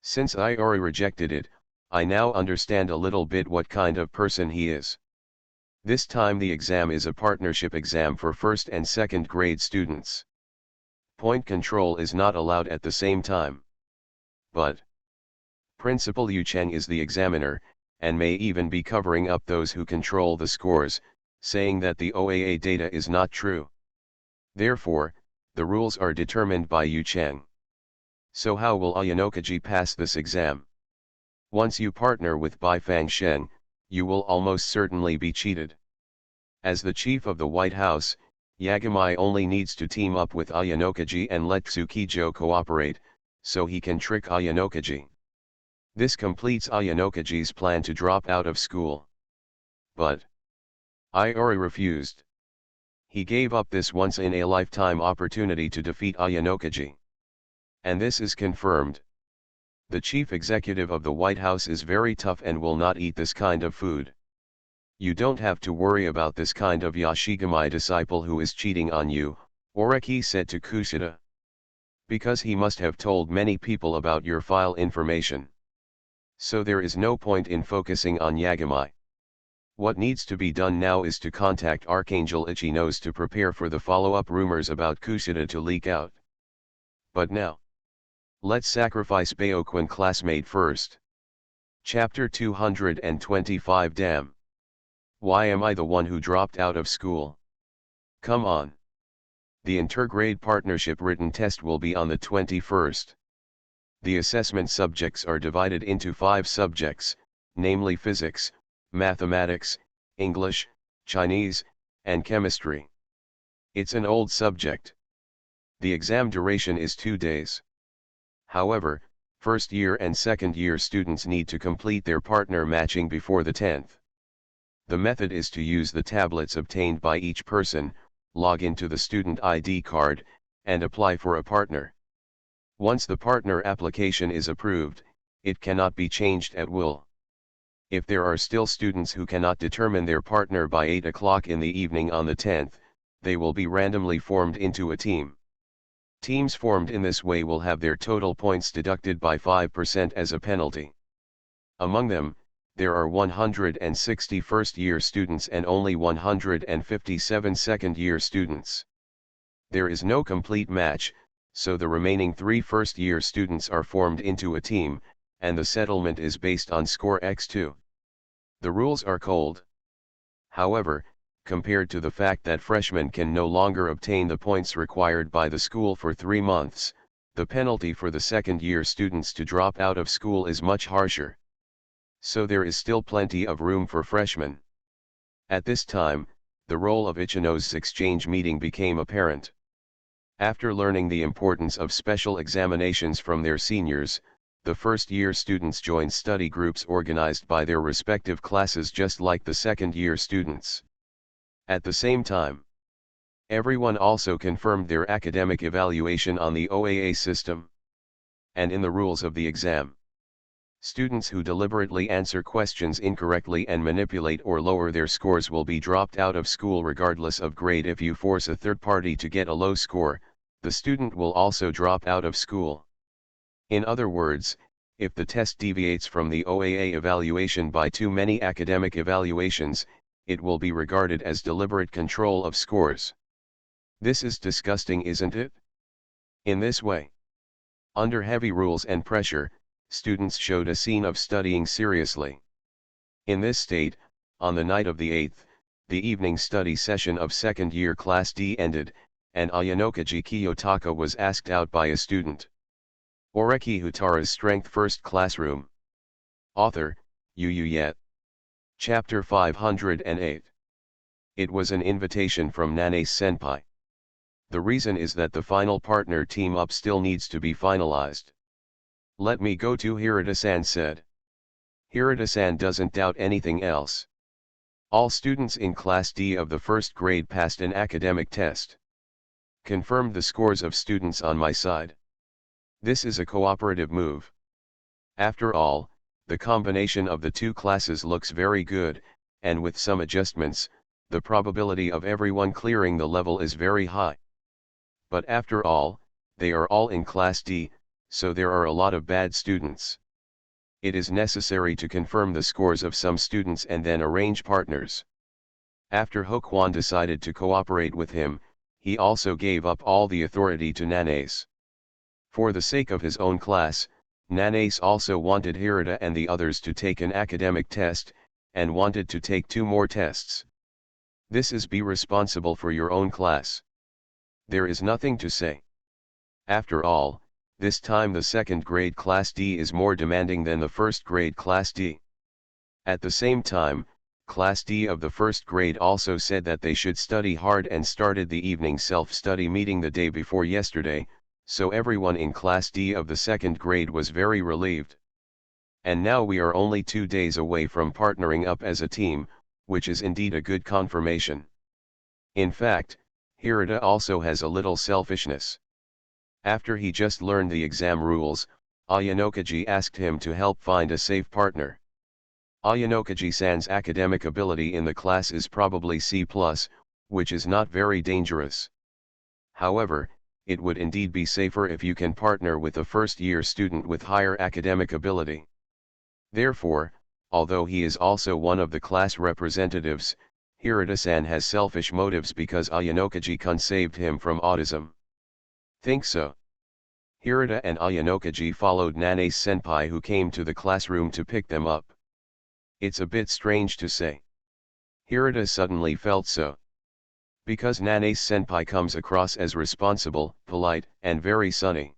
Since I already rejected it, I now understand a little bit what kind of person he is. This time the exam is a partnership exam for first and second grade students. Point control is not allowed at the same time. But Principal Yucheng is the examiner, and may even be covering up those who control the scores, saying that the OAA data is not true. Therefore, the rules are determined by Yucheng. So how will Ayanokaji pass this exam? Once you partner with Bai Fang Sheng, you will almost certainly be cheated. As the chief of the White House, Yagami only needs to team up with Ayanokaji and let Tsukijo cooperate, so he can trick Ayanokaji. This completes Ayanokaji's plan to drop out of school. But Iori refused. He gave up this once-in-a-lifetime opportunity to defeat Ayanokaji. And this is confirmed. The chief executive of the White House is very tough and will not eat this kind of food. You don't have to worry about this kind of Yashigami disciple who is cheating on you, Oreki said to Kushida. Because he must have told many people about your file information. So there is no point in focusing on Yagami. What needs to be done now is to contact Archangel Ichinose to prepare for the follow-up rumors about Kushida to leak out. But now, let's sacrifice Baoquin classmate first. Chapter 225. Damn. Why am I the one who dropped out of school? Come on. The intergrade partnership written test will be on the 21st. The assessment subjects are divided into 5 subjects, namely physics, mathematics, English, Chinese, and chemistry. It's an old subject. The exam duration is 2 days. However, first year and second year students need to complete their partner matching before the 10th. The method is to use the tablets obtained by each person, log into the student ID card, and apply for a partner. Once the partner application is approved, it cannot be changed at will. If there are still students who cannot determine their partner by 8 o'clock in the evening on the 10th, they will be randomly formed into a team. Teams formed in this way will have their total points deducted by 5% as a penalty. Among them, there are 160 first-year students and only 157 second-year students. There is no complete match, so the remaining 3 first-year students are formed into a team, and the settlement is based on score x2. The rules are cold. However, compared to the fact that freshmen can no longer obtain the points required by the school for 3 months, the penalty for the second-year students to drop out of school is much harsher. So there is still plenty of room for freshmen. At this time, the role of Ichinose's exchange meeting became apparent. After learning the importance of special examinations from their seniors, the first-year students joined study groups organized by their respective classes just like the second-year students. At the same time, everyone also confirmed their academic evaluation on the OAA system and in the rules of the exam. Students who deliberately answer questions incorrectly and manipulate or lower their scores will be dropped out of school regardless of grade. If you force a third party to get a low score, the student will also drop out of school. In other words, if the test deviates from the OAA evaluation by too many academic evaluations, it will be regarded as deliberate control of scores. This is disgusting, isn't it? In this way, under heavy rules and pressure, students showed a scene of studying seriously. In this state, on the night of the 8th, the evening study session of second-year Class D ended, and Ayanokaji Kiyotaka was asked out by a student. Oreki Houtarou's Strength First Classroom. Author, Yet. Chapter 508. It was an invitation from Nanae Senpai. The reason is that the final partner team-up still needs to be finalized. Let me go to Hirata-san said. Hirata-san doesn't doubt anything else. All students in Class D of the first grade passed an academic test. Confirmed the scores of students on my side. This is a cooperative move. After all, the combination of the 2 classes looks very good, and with some adjustments, the probability of everyone clearing the level is very high. But after all, they are all in Class D, so there are a lot of bad students. It is necessary to confirm the scores of some students and then arrange partners. After Hokwon decided to cooperate with him, he also gave up all the authority to Nanae. For the sake of his own class, Nanae also wanted Hirata and the others to take an academic test, and wanted to take 2 more tests. This is be responsible for your own class. There is nothing to say. After all, this time the second grade Class D is more demanding than the first grade Class D. At the same time, Class D of the first grade also said that they should study hard and started the evening self-study meeting the day before yesterday, so everyone in Class D of the second grade was very relieved. And now we are only 2 days away from partnering up as a team, which is indeed a good confirmation. In fact, Hirata also has a little selfishness. After he just learned the exam rules, Ayanokaji asked him to help find a safe partner. Ayanokaji-san's academic ability in the class is probably C+, which is not very dangerous. However, it would indeed be safer if you can partner with a first-year student with higher academic ability. Therefore, although he is also one of the class representatives, Hirata-san has selfish motives because Ayanokaji-kun saved him from autism. Think so? Hirata and Ayanokaji followed Nane's senpai who came to the classroom to pick them up. It's a bit strange to say. Hirata suddenly felt so. Because Nane's senpai comes across as responsible, polite, and very sunny.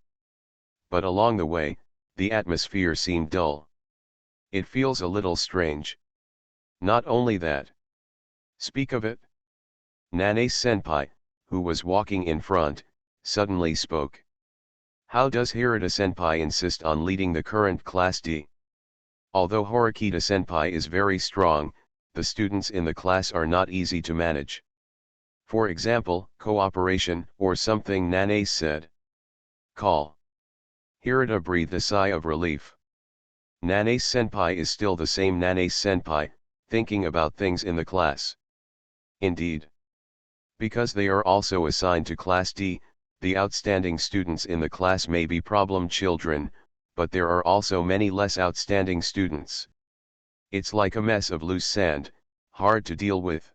But along the way, the atmosphere seemed dull. It feels a little strange. Not only that. Speak of it. Nane's senpai, who was walking in front, suddenly spoke. How does Hirata senpai insist on leading the current Class D? Although Horikita senpai is very strong, the students in the class are not easy to manage. For example, cooperation, or something Nane said. Call. Hirata breathed a sigh of relief. Nane's senpai is still the same Nane's senpai, thinking about things in the class. Indeed. Because they are also assigned to Class D, the outstanding students in the class may be problem children, but there are also many less outstanding students. It's like a mess of loose sand, hard to deal with.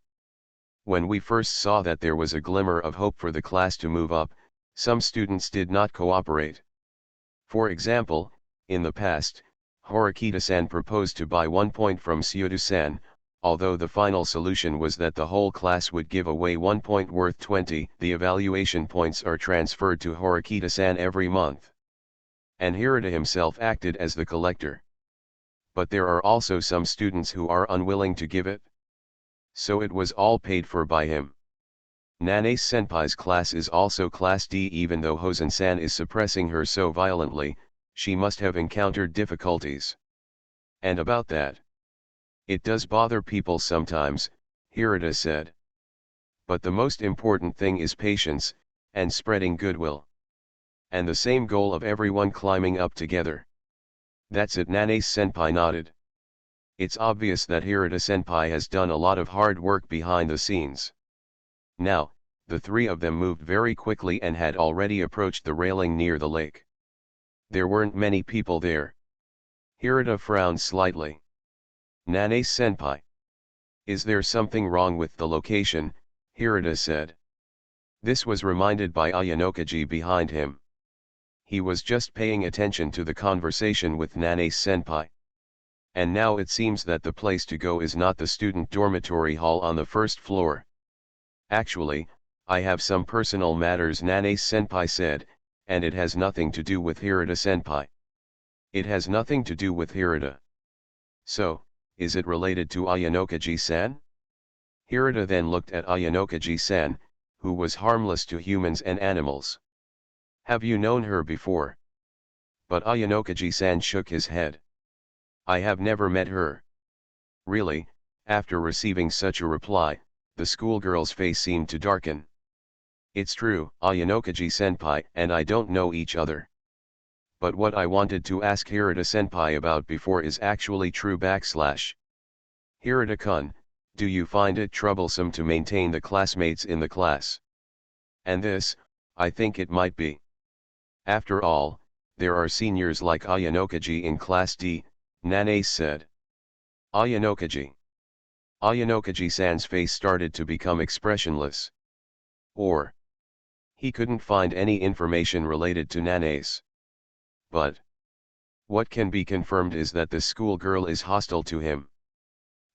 When we first saw that there was a glimmer of hope for the class to move up, some students did not cooperate. For example, in the past, Horikita-san proposed to buy 1 point from Syodu-san, although the final solution was that the whole class would give away 1 point worth 20. The evaluation points are transferred to Horikita-san every month. And Hirata himself acted as the collector. But there are also some students who are unwilling to give it. So it was all paid for by him. Nane's senpai's class is also Class D. Even though Hosen-san is suppressing her so violently, she must have encountered difficulties. And about that. It does bother people sometimes, Hirata said. But the most important thing is patience, and spreading goodwill. And the same goal of everyone climbing up together. That's it. Nane's senpai nodded. It's obvious that Hirata senpai has done a lot of hard work behind the scenes. Now, the three of them moved very quickly and had already approached the railing near the lake. There weren't many people there. Hirata frowned slightly. Nane senpai. Is there something wrong with the location? Hirata said. This was reminded by Ayanokaji behind him. He was just paying attention to the conversation with Nane senpai. And now it seems that the place to go is not the student dormitory hall on the first floor. Actually, I have some personal matters, Nane senpai said, and it has nothing to do with Hirata senpai. It has nothing to do with Hirata. So, is it related to Ayanokaji-san? Hirata then looked at Ayanokaji-san, who was harmless to humans and animals. Have you known her before? But Ayanokaji-san shook his head. I have never met her. Really, after receiving such a reply, the schoolgirl's face seemed to darken. It's true, Ayanokaji-senpai and I don't know each other. But what I wanted to ask Hirata-senpai about before is actually true /. Hirata-kun, do you find it troublesome to maintain the classmates in the class? And this, I think it might be. After all, there are seniors like Ayanokaji in Class D, Nane said. Ayanokaji. Ayanokaji-san's face started to become expressionless. Or. He couldn't find any information related to Nane's. But. What can be confirmed is that the schoolgirl is hostile to him.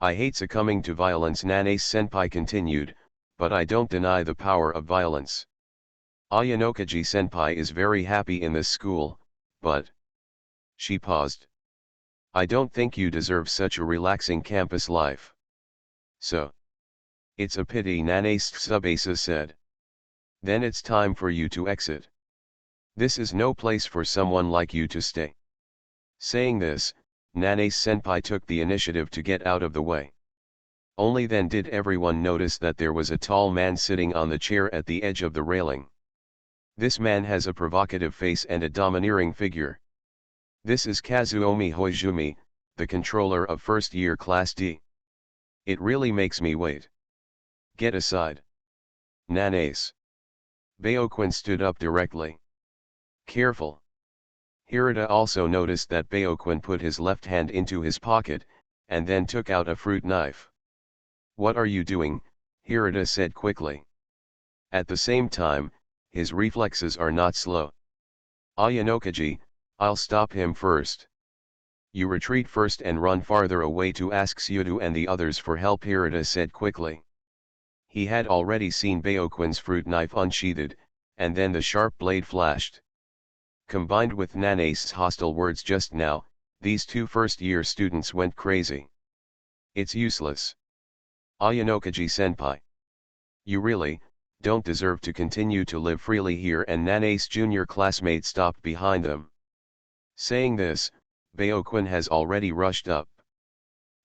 I hate succumbing to violence, Nane-senpai continued, but I don't deny the power of violence. Ayanokaji-senpai is very happy in this school, but. She paused. I don't think you deserve such a relaxing campus life. So. It's a pity, Nanace Subasa said. Then it's time for you to exit. This is no place for someone like you to stay. Saying this, Nanace Senpai took the initiative to get out of the way. Only then did everyone notice that there was a tall man sitting on the chair at the edge of the railing. This man has a provocative face and a domineering figure. This is Kazuomi Hoizumi, the controller of first year Class D. It really makes me wait. Get aside. Nanace. Baoquin stood up directly. Careful. Hirata also noticed that Baoquin put his left hand into his pocket, and then took out a fruit knife. What are you doing? Hirata said quickly. At the same time, his reflexes are not slow. Ayanokaji, I'll stop him first. You retreat first and run farther away to ask Syudu and the others for help, Hirata said quickly. He had already seen Baoquin's fruit knife unsheathed, and then the sharp blade flashed. Combined with Nanace's hostile words just now, these two first-year students went crazy. It's useless. Ayanokaji senpai. You really don't deserve to continue to live freely here, and Nanace's junior classmate stopped behind them. Saying this, Baoquin has already rushed up.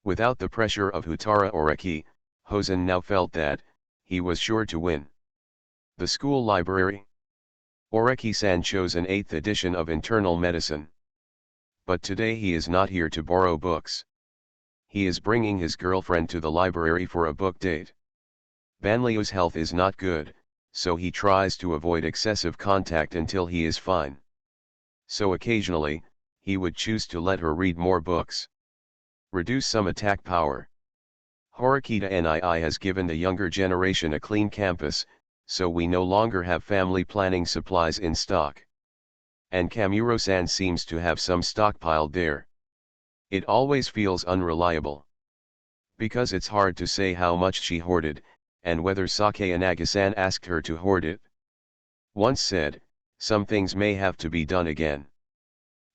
Without the pressure of Houtarou Oreki, Hosen now felt that he was sure to win. The school library. Oreki-san chose an 8th edition of internal medicine. But today he is not here to borrow books. He is bringing his girlfriend to the library for a book date. Banlieu's health is not good, so he tries to avoid excessive contact until he is fine. So occasionally, he would choose to let her read more books. Reduce some attack power. Horikita NII has given the younger generation a clean campus, so we no longer have family planning supplies in stock. And Kamuro-san seems to have some stockpiled there. It always feels unreliable. Because it's hard to say how much she hoarded, and whether Sakayanagi-san asked her to hoard it. Once said, some things may have to be done again.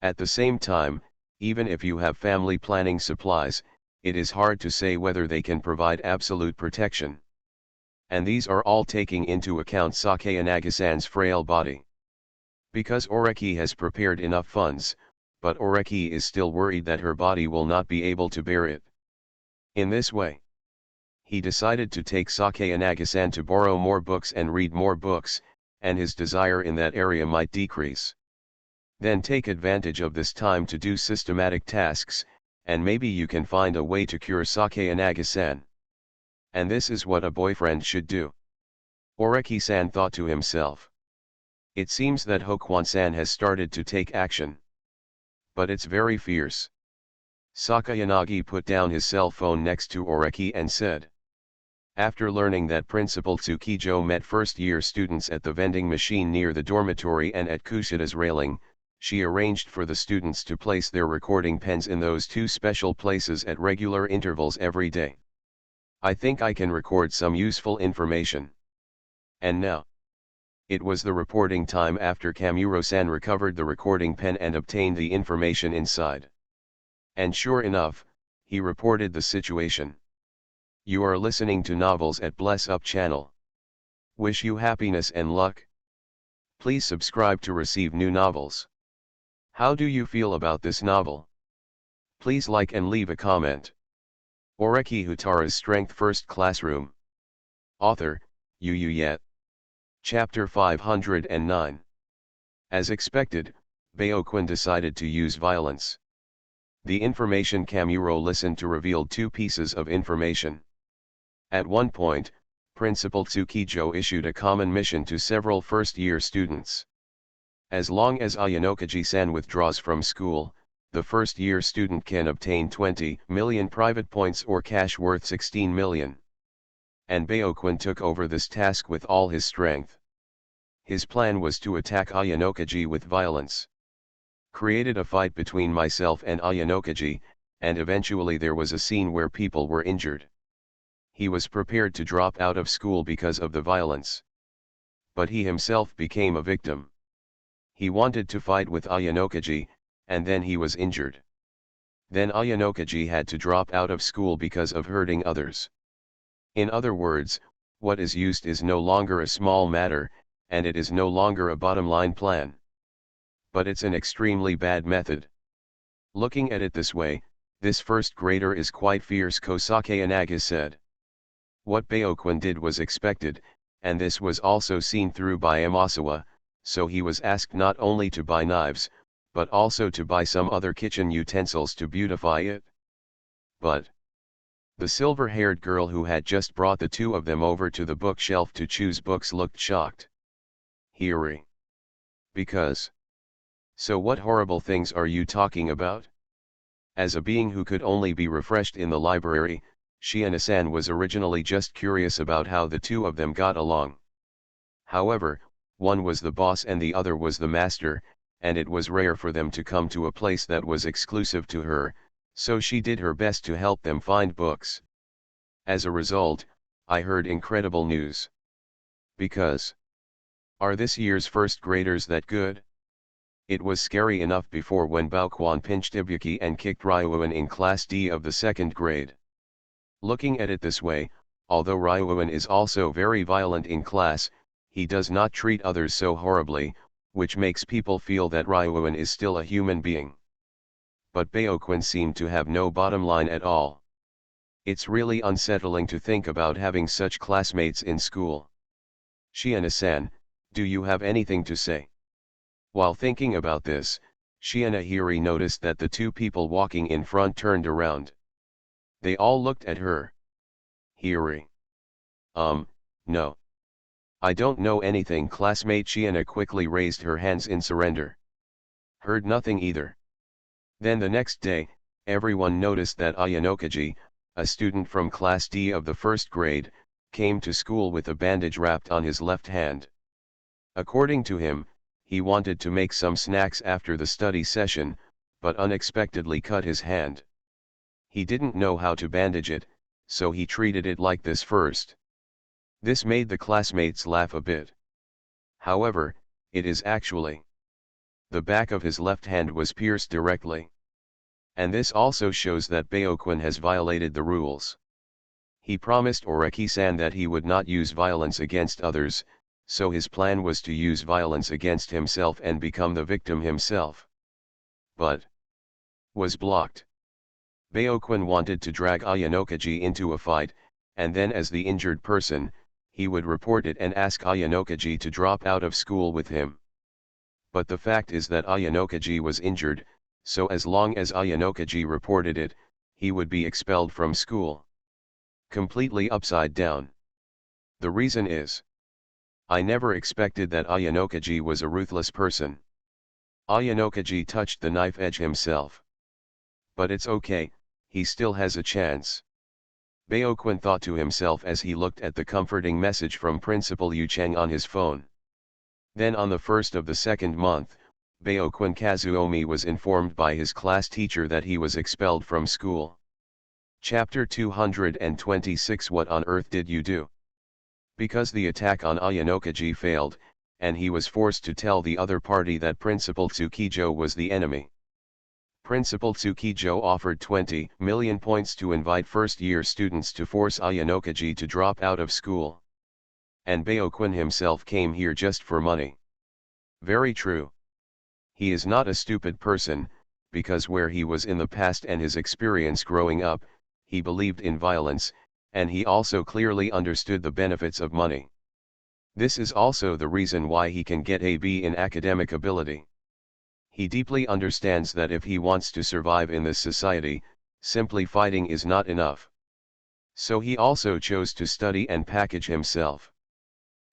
At the same time, even if you have family planning supplies, it is hard to say whether they can provide absolute protection. And these are all taking into account Sakayanagi-san's frail body. Because Oreki has prepared enough funds, but Oreki is still worried that her body will not be able to bear it. In this way, he decided to take Sakayanagi-san to borrow more books and read more books, and his desire in that area might decrease. Then take advantage of this time to do systematic tasks, and maybe you can find a way to cure Sakayanagi-san. And this is what a boyfriend should do. Oreki-san thought to himself. It seems that Hokuan-san has started to take action. But it's very fierce. Sakayanagi put down his cell phone next to Oreki and said. After learning that Principal Tsukijo met first-year students at the vending machine near the dormitory and at Kushida's railing, she arranged for the students to place their recording pens in those two special places at regular intervals every day. I think I can record some useful information. And now. It was the reporting time after Kamuro-san recovered the recording pen and obtained the information inside. And sure enough, he reported the situation. You are listening to Novels at Bless Up channel. Wish you happiness and luck. Please subscribe to receive new novels. How do you feel about this novel? Please like and leave a comment. Oreki Houtarou's Strength First Classroom. Author, Yu Yet. Chapter 509. As expected, Baoquin decided to use violence. The information Kamuro listened to revealed two pieces of information. At one point, Principal Tsukijo issued a common mission to several first-year students. As long as Ayanokaji-san withdraws from school, the first-year student can obtain 20 million private points or cash worth 16 million. And Baoquin took over this task with all his strength. His plan was to attack Ayanokaji with violence. Created a fight between myself and Ayanokaji, and eventually there was a scene where people were injured. He was prepared to drop out of school because of the violence. But he himself became a victim. He wanted to fight with Ayanokaji, and then he was injured. Then Ayanokaji had to drop out of school because of hurting others. In other words, what is used is no longer a small matter, and it is no longer a bottom-line plan. But it's an extremely bad method. Looking at it this way, this first grader is quite fierce, Kosake Inaga said. What Baoquin did was expected, and this was also seen through by Amasawa, so he was asked not only to buy knives, but also to buy some other kitchen utensils to beautify it. But the silver-haired girl who had just brought the two of them over to the bookshelf to choose books looked shocked. Hiri. Because. So what horrible things are you talking about? As a being who could only be refreshed in the library, Shiina-san was originally just curious about how the two of them got along. However, one was the boss and the other was the master, and it was rare for them to come to a place that was exclusive to her, so she did her best to help them find books. As a result, I heard incredible news. Because. Are this year's first graders that good? It was scary enough before when Baoquan pinched Ibuki and kicked Ryuan in Class D of the second grade. Looking at it this way, although Ryuan is also very violent in class, he does not treat others so horribly, which makes people feel that Ryuan is still a human being. But Baoquin seemed to have no bottom line at all. It's really unsettling to think about having such classmates in school. Shiina-san, do you have anything to say? While thinking about this, Shiina Hiri noticed that the two people walking in front turned around. They all looked at her. Hiri. No. I don't know anything. Classmate Shiina quickly raised her hands in surrender. Heard nothing either. Then the next day, everyone noticed that Ayanokaji, a student from Class D of the first grade, came to school with a bandage wrapped on his left hand. According to him, he wanted to make some snacks after the study session, but unexpectedly cut his hand. He didn't know how to bandage it, so he treated it like this first. This made the classmates laugh a bit. However, it is actually. The back of his left hand was pierced directly. And this also shows that Baoquin has violated the rules. He promised Oreki-san that he would not use violence against others, so his plan was to use violence against himself and become the victim himself. But was blocked. Baoquin wanted to drag Ayanokaji into a fight, and then as the injured person, he would report it and ask Ayanokaji to drop out of school with him. But the fact is that Ayanokaji was injured, so as long as Ayanokaji reported it, he would be expelled from school. Completely upside down. The reason is, I never expected that Ayanokaji was a ruthless person. Ayanokaji touched the knife edge himself. But it's okay, he still has a chance. Baoquin thought to himself as he looked at the comforting message from Principal Yu Cheng on his phone. Then on the first of the second month, Baoquin Kazuomi was informed by his class teacher that he was expelled from school. Chapter 226 What on earth did you do? Because the attack on Ayanokaji failed, and he was forced to tell the other party that Principal Tsukijo was the enemy. Principal Tsukijo offered 20 million points to invite first-year students to force Ayanokaji to drop out of school. And Baoquin himself came here just for money. Very true. He is not a stupid person, because where he was in the past and his experience growing up, he believed in violence, and he also clearly understood the benefits of money. This is also the reason why he can get a B in academic ability. He deeply understands that if he wants to survive in this society, simply fighting is not enough. So he also chose to study and package himself.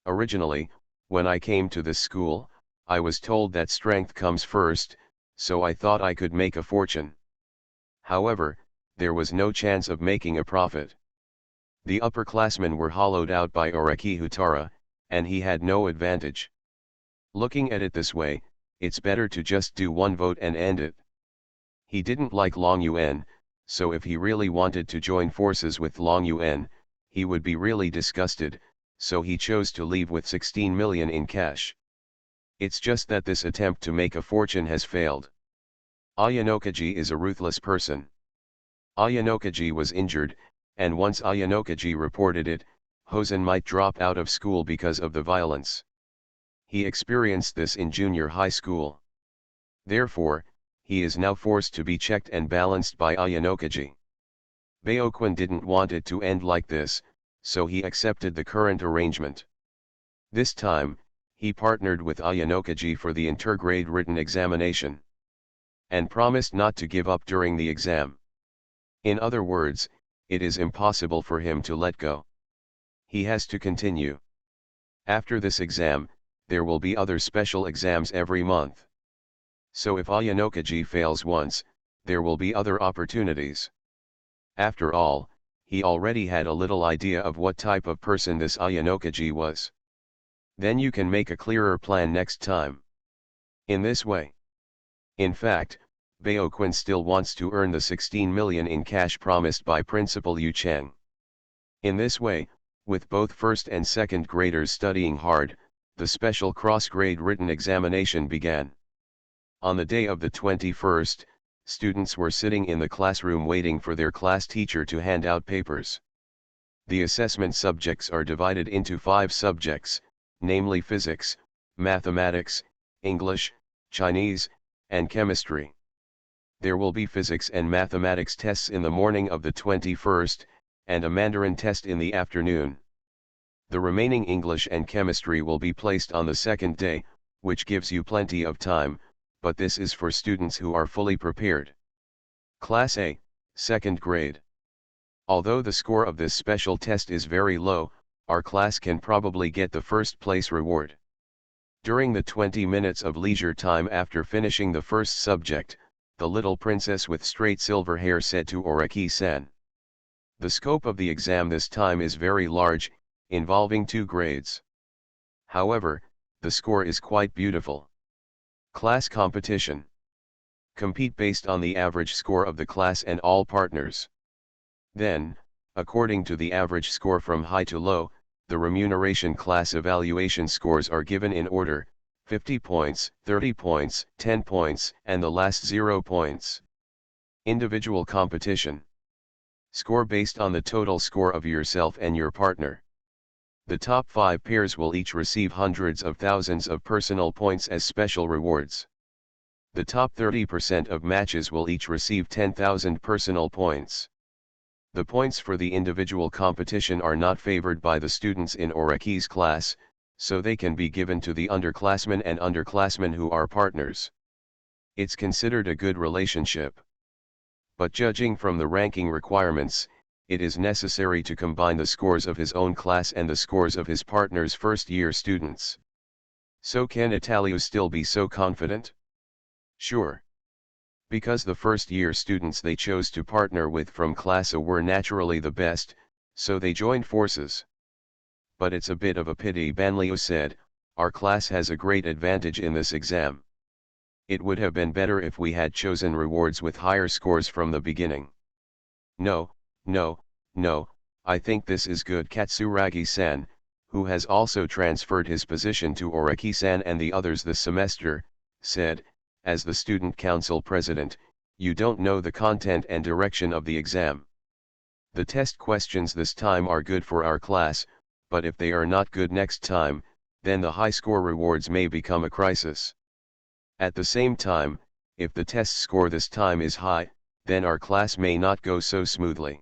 Originally, when I came to this school, I was told that strength comes first, so I thought I could make a fortune. However, there was no chance of making a profit. The upperclassmen were hollowed out by Oreki Houtarou, and he had no advantage. Looking at it this way, it's better to just do one vote and end it. He didn't like Long Yuan, so if he really wanted to join forces with Long Yuan, he would be really disgusted, so he chose to leave with 16 million in cash. It's just that this attempt to make a fortune has failed. Ayanokaji is a ruthless person. Ayanokaji was injured, and once Ayanokaji reported it, Hosen might drop out of school because of the violence. He experienced this in junior high school. Therefore, he is now forced to be checked and balanced by Ayanokaji. Baekun didn't want it to end like this, so he accepted the current arrangement. This time, he partnered with Ayanokaji for the intergrade written examination, and promised not to give up during the exam. In other words, it is impossible for him to let go. He has to continue. After this exam, there will be other special exams every month. So if Ayanokaji fails once, there will be other opportunities. After all, he already had a little idea of what type of person this Ayanokaji was. Then you can make a clearer plan next time. In this way. In fact, Baekun still wants to earn the 16 million in cash promised by Principal Yu Cheng. In this way, with both first and second graders studying hard, the special cross-grade written examination began. On the day of the 21st, students were sitting in the classroom waiting for their class teacher to hand out papers. The assessment subjects are divided into 5 subjects, namely physics, mathematics, English, Chinese, and chemistry. There will be physics and mathematics tests in the morning of the 21st, and a Mandarin test in the afternoon. The remaining English and chemistry will be placed on the second day, which gives you plenty of time, but this is for students who are fully prepared. Class A, second grade. Although the score of this special test is very low, our class can probably get the first place reward. During the 20 minutes of leisure time after finishing the first subject, the little princess with straight silver hair said to Oreki-san. The scope of the exam this time is very large, involving 2 grades. However, the score is quite beautiful. Class competition. Compete based on the average score of the class and all partners. Then, according to the average score from high to low, the remuneration class evaluation scores are given in order, 50 points, 30 points, 10 points, and the last 0 points. Individual competition. Score based on the total score of yourself and your partner. The top 5 pairs will each receive hundreds of thousands of personal points as special rewards. The top 30% of matches will each receive 10,000 personal points. The points for the individual competition are not favored by the students in Oreki's class, so they can be given to the underclassmen and underclassmen who are partners. It's considered a good relationship. But judging from the ranking requirements, it is necessary to combine the scores of his own class and the scores of his partner's first-year students. So can Italio still be so confident? Sure. Because the first-year students they chose to partner with from class A were naturally the best, so they joined forces. But it's a bit of a pity, Banlio said, our class has a great advantage in this exam. It would have been better if we had chosen rewards with higher scores from the beginning. No, I think this is good, Katsuragi-san, who has also transferred his position to Oreki-san and the others this semester, said, as the student council president, you don't know the content and direction of the exam. The test questions this time are good for our class, but if they are not good next time, then the high score rewards may become a crisis. At the same time, if the test score this time is high, then our class may not go so smoothly.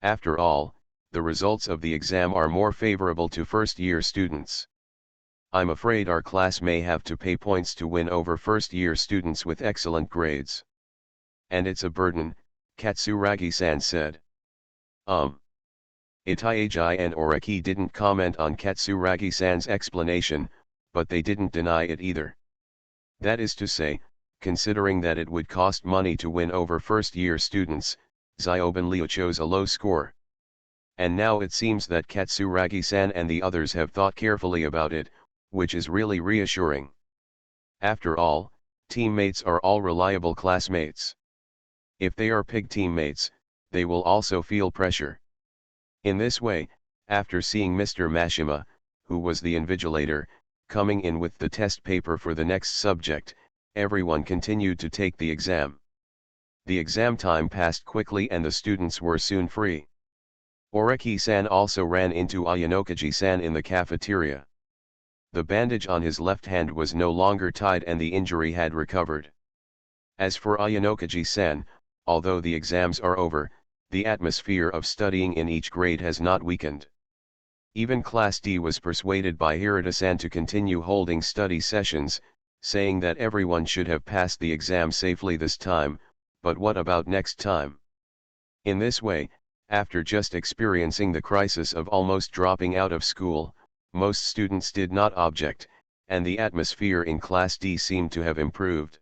After all, the results of the exam are more favorable to first-year students. I'm afraid our class may have to pay points to win over first-year students with excellent grades. And it's a burden, Katsuragi-san said. Itaiji and Oreki didn't comment on Katsuragi-san's explanation, but they didn't deny it either. That is to say, considering that it would cost money to win over first-year students, Zyoban Liu chose a low score. And now it seems that Katsuragi-san and the others have thought carefully about it, which is really reassuring. After all, teammates are all reliable classmates. If they are pig teammates, they will also feel pressure. In this way, after seeing Mr. Mashima, who was the invigilator, coming in with the test paper for the next subject, everyone continued to take the exam. The exam time passed quickly and the students were soon free. Oreki-san also ran into Ayanokaji-san in the cafeteria. The bandage on his left hand was no longer tied and the injury had recovered. As for Ayanokaji-san, although the exams are over, the atmosphere of studying in each grade has not weakened. Even Class D was persuaded by Hirata-san to continue holding study sessions, saying that everyone should have passed the exam safely this time, but what about next time? In this way, after just experiencing the crisis of almost dropping out of school, most students did not object, and the atmosphere in Class D seemed to have improved.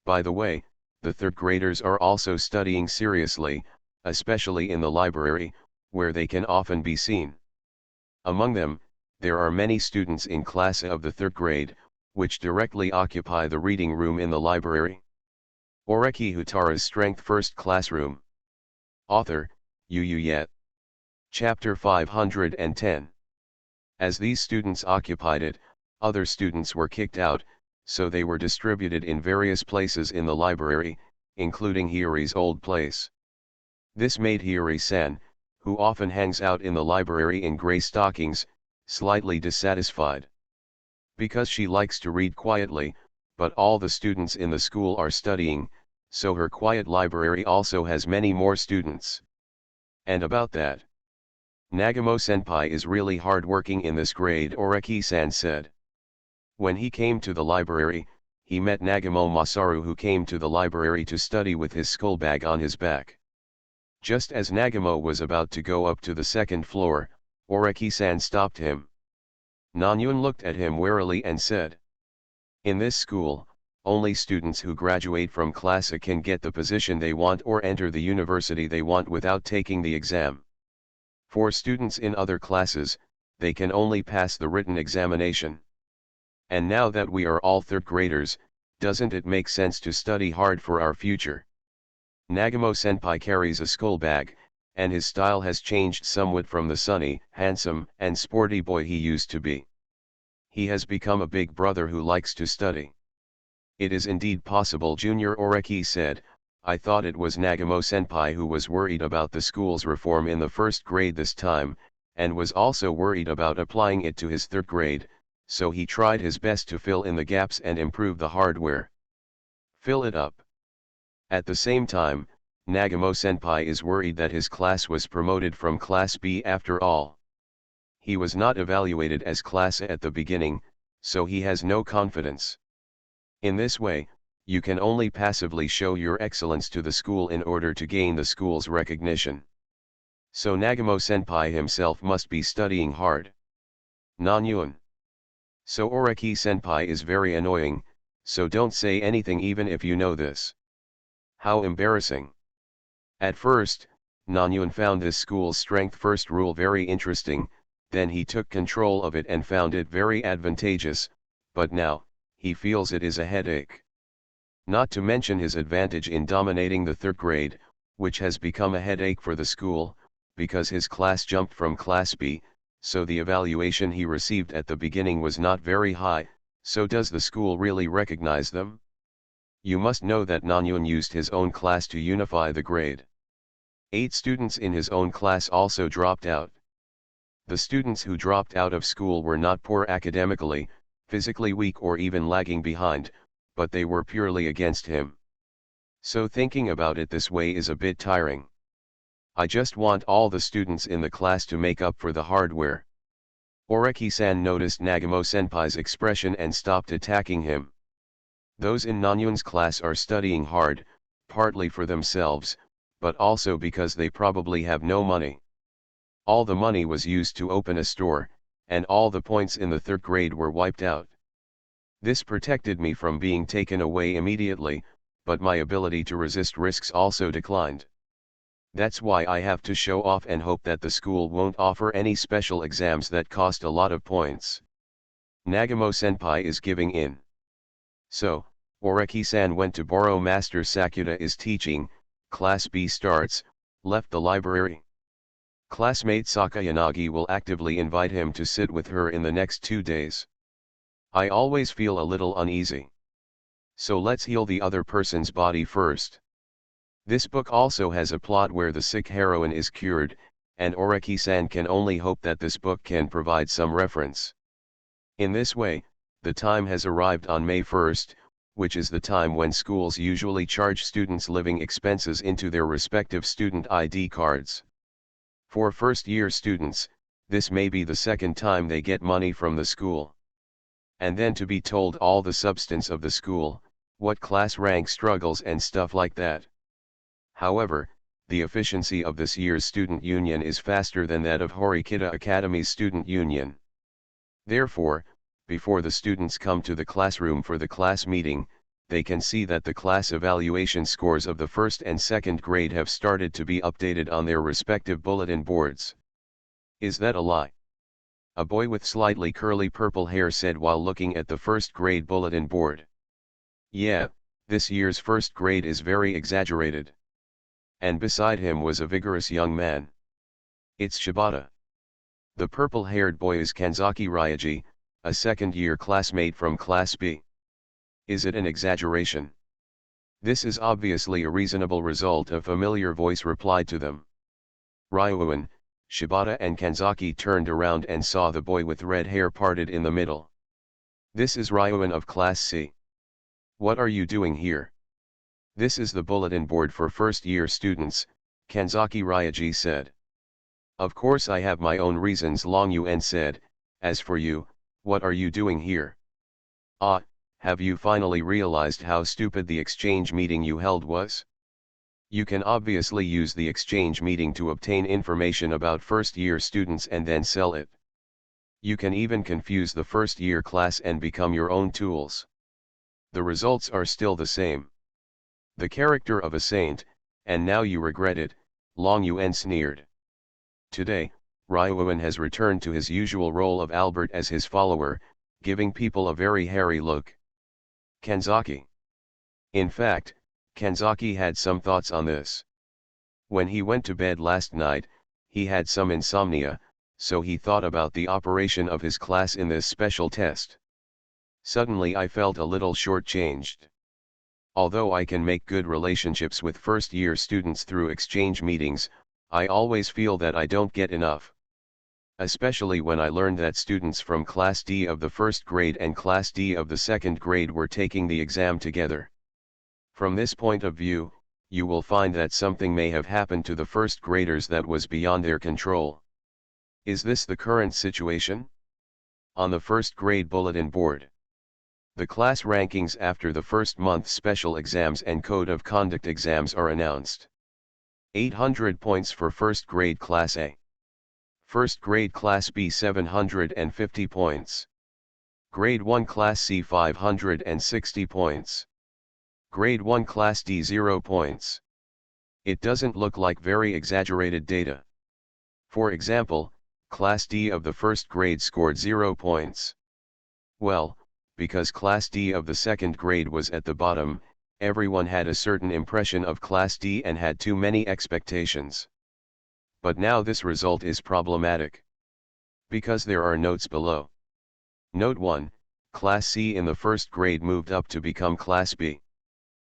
By the way, the third graders are also studying seriously, especially in the library, where they can often be seen. Among them, there are many students in class A of the third grade, which directly occupy the reading room in the library. Oreki Houtarou's Strength First Classroom. Author, Yet. Chapter 510. As these students occupied it, other students were kicked out, so they were distributed in various places in the library, including Hiyori's old place. This made Hiyori-san, who often hangs out in the library in gray stockings, slightly dissatisfied. Because she likes to read quietly, but all the students in the school are studying, so her quiet library also has many more students. And about that, Nagamo-senpai is really hard-working in this grade, Oreki-san said. When he came to the library, he met Nagamo Masaru, who came to the library to study with his school bag on his back. Just as Nagamo was about to go up to the second floor, Oreki-san stopped him. Nanyun looked at him warily and said, "In this school, only students who graduate from class A can get the position they want or enter the university they want without taking the exam. For students in other classes, they can only pass the written examination. And now that we are all third graders, doesn't it make sense to study hard for our future?" Nagamo-senpai carries a school bag, and his style has changed somewhat from the sunny, handsome, and sporty boy he used to be. He has become a big brother who likes to study. "It is indeed possible," Junior Oreki said. "I thought it was Nagamo-senpai who was worried about the school's reform in the first grade this time, and was also worried about applying it to his third grade, so he tried his best to fill in the gaps and improve the hardware. Fill it up." At the same time, Nagamo-senpai is worried that his class was promoted from Class B after all. He was not evaluated as Class A at the beginning, so he has no confidence. In this way, you can only passively show your excellence to the school in order to gain the school's recognition. So Nagamo-senpai himself must be studying hard. Nanyun. So Oreki-senpai is very annoying, so don't say anything even if you know this. How embarrassing. At first, Nanyun found this school's strength first rule very interesting, then he took control of it and found it very advantageous, but now, he feels it is a headache. Not to mention his advantage in dominating the third grade, which has become a headache for the school, because his class jumped from Class B, so the evaluation he received at the beginning was not very high. So does the school really recognize them? You must know that Nanyun used his own class to unify the grade. 8 students in his own class also dropped out. The students who dropped out of school were not poor academically, physically weak or even lagging behind, but they were purely against him. So thinking about it this way is a bit tiring. I just want all the students in the class to make up for the hardware. Oreki-san noticed Nagamo-senpai's expression and stopped attacking him. Those in Nanyun's class are studying hard, partly for themselves, but also because they probably have no money. All the money was used to open a store, and all the points in the third grade were wiped out. This protected me from being taken away immediately, but my ability to resist risks also declined. That's why I have to show off and hope that the school won't offer any special exams that cost a lot of points. Nagamo-senpai is giving in. So, Oreki-san went to borrow Master Sakuta is teaching, Class B starts, left the library. Classmate Sakayanagi will actively invite him to sit with her in the next 2 days. I always feel a little uneasy. So let's heal the other person's body first. This book also has a plot where the sick heroine is cured, and Oreki-san can only hope that this book can provide some reference. In this way, the time has arrived on May 1st, which is the time when schools usually charge students' living expenses into their respective student ID cards. For first-year students, this may be the second time they get money from the school. And then to be told all the substance of the school, what class rank struggles and stuff like that. However, the efficiency of this year's student union is faster than that of Horikita Academy's student union. Therefore, before the students come to the classroom for the class meeting, they can see that the class evaluation scores of the first and second grade have started to be updated on their respective bulletin boards. Is that a lie? A boy with slightly curly purple hair said while looking at the first grade bulletin board. Yeah, this year's first grade is very exaggerated. And beside him was a vigorous young man. It's Shibata. The purple-haired boy is Kanzaki Ryaji, a second-year classmate from Class B. Is it an exaggeration? This is obviously a reasonable result, a familiar voice replied to them. Ryuan, Shibata and Kanzaki turned around and saw the boy with red hair parted in the middle. This is Ryuan of Class C. What are you doing here? This is the bulletin board for first-year students, Kanzaki Ryaji said. Of course I have my own reasons, Long Yuan said. As for you, what are you doing here? Ah, have you finally realized how stupid the exchange meeting you held was? You can obviously use the exchange meeting to obtain information about first-year students and then sell it. You can even confuse the first-year class and become your own tools. The results are still the same. The character of a saint, and now you regret it, Long Yuan sneered. Today, Ryuan has returned to his usual role of Albert as his follower, giving people a very hairy look. Kanzaki. In fact, Kanzaki had some thoughts on this. When he went to bed last night, he had some insomnia, so he thought about the operation of his class in this special test. Suddenly I felt a little shortchanged. Although I can make good relationships with first-year students through exchange meetings, I always feel that I don't get enough. Especially when I learned that students from Class D of the first grade and Class D of the second grade were taking the exam together. From this point of view, you will find that something may have happened to the first graders that was beyond their control. Is this the current situation? On the first grade bulletin board, the class rankings after the first month special exams and code of conduct exams are announced. 800 points for first grade Class A. First grade Class B 750 points. Grade 1 Class C 560 points. Grade 1 Class D 0 points. It doesn't look like very exaggerated data. For example, Class D of the first grade scored 0 points. Well, because Class D of the second grade was at the bottom, everyone had a certain impression of Class D and had too many expectations. But now this result is problematic. Because there are notes below. Note 1, Class C in the first grade moved up to become Class B.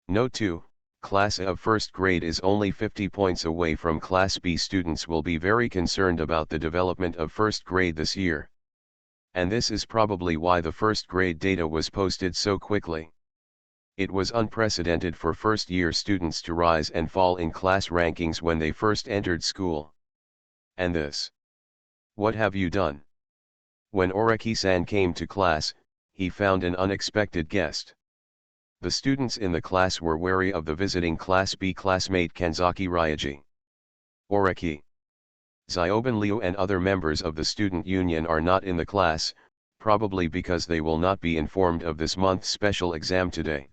Note 2, Class A of first grade is only 50 points away from Class B. Students will be very concerned about the development of first grade this year. And this is probably why the first grade data was posted so quickly. It was unprecedented for first-year students to rise and fall in class rankings when they first entered school. And this. What have you done? When Oreki-san came to class, he found an unexpected guest. The students in the class were wary of the visiting Class B classmate Kanzaki Ryaji. Oreki, Zioben Liu and other members of the student union are not in the class, probably because they will not be informed of this month's special exam today.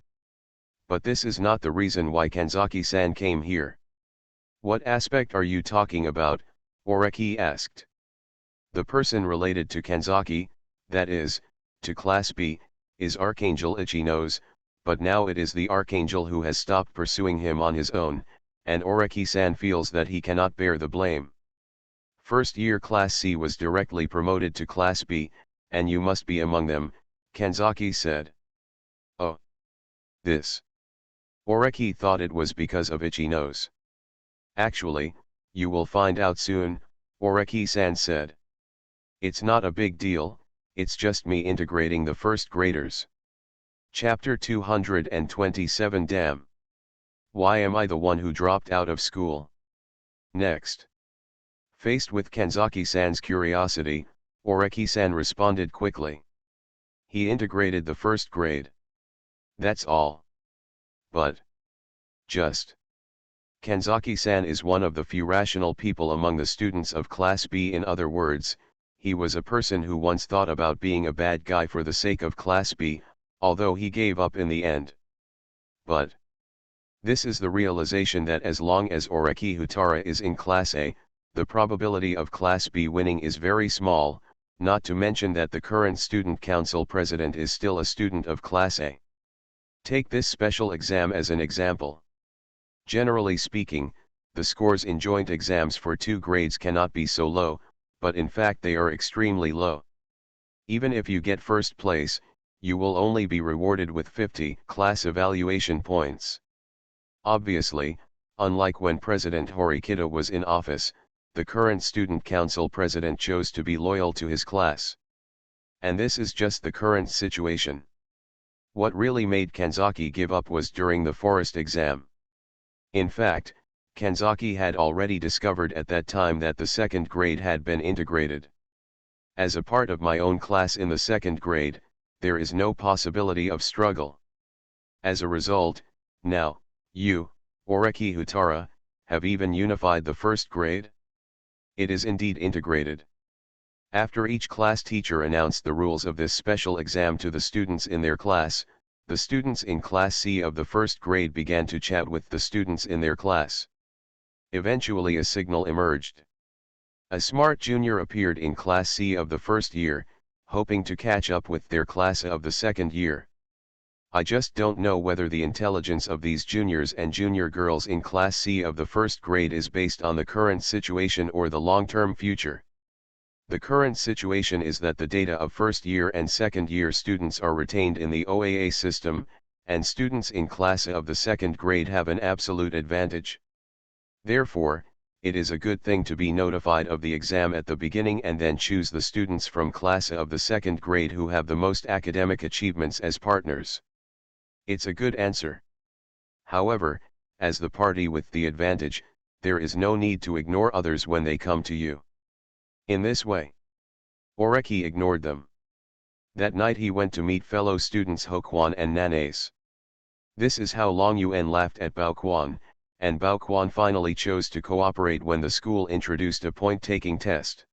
But this is not the reason why Kanzaki-san came here. What aspect are you talking about? Oreki asked. The person related to Kanzaki, that is, to Class B, is Archangel Ichinos, but now it is the Archangel who has stopped pursuing him on his own, and Oreki-san feels that he cannot bear the blame. First year Class C was directly promoted to Class B, and you must be among them, Kanzaki said. Oh. This. Oreki thought it was because of itchy nose. Actually, you will find out soon, Oreki-san said. It's not a big deal, it's just me integrating the first graders. Chapter 227 Damn. Why am I the one who dropped out of school? Next. Faced with Kanzaki-san's curiosity, Oreki-san responded quickly. He integrated the first grade. That's all. But. Just. Kanzaki-san is one of the few rational people among the students of Class B. In other words, he was a person who once thought about being a bad guy for the sake of Class B, although he gave up in the end. But. This is the realization that as long as Oreki Houtarou is in Class A, the probability of Class B winning is very small, not to mention that the current student council president is still a student of Class A. Take this special exam as an example. Generally speaking, the scores in joint exams for 2 grades cannot be so low, but in fact they are extremely low. Even if you get first place, you will only be rewarded with 50 class evaluation points. Obviously, unlike when President Horikita was in office, the current student council president chose to be loyal to his class. And this is just the current situation. What really made Kanzaki give up was during the forest exam. In fact, Kanzaki had already discovered at that time that the second grade had been integrated. As a part of my own class in the second grade, there is no possibility of struggle. As a result, now, you, Oreki Houtarou, have even unified the first grade? It is indeed integrated. After each class teacher announced the rules of this special exam to the students in their class, the students in Class C of the first grade began to chat with the students in their class. Eventually a signal emerged. A smart junior appeared in Class C of the first year, hoping to catch up with their class of the second year. I just don't know whether the intelligence of these juniors and junior girls in Class C of the first grade is based on the current situation or the long-term future. The current situation is that the data of first year and second year students are retained in the OAA system, and students in Class A of the second grade have an absolute advantage. Therefore, it is a good thing to be notified of the exam at the beginning and then choose the students from Class A of the second grade who have the most academic achievements as partners. It's a good answer. However, as the party with the advantage, there is no need to ignore others when they come to you. In this way, Oreki ignored them. That night he went to meet fellow students Hokwon and Nanace. This is how Long Yuan laughed at Baoquan, and Baoquan finally chose to cooperate when the school introduced a point-taking test.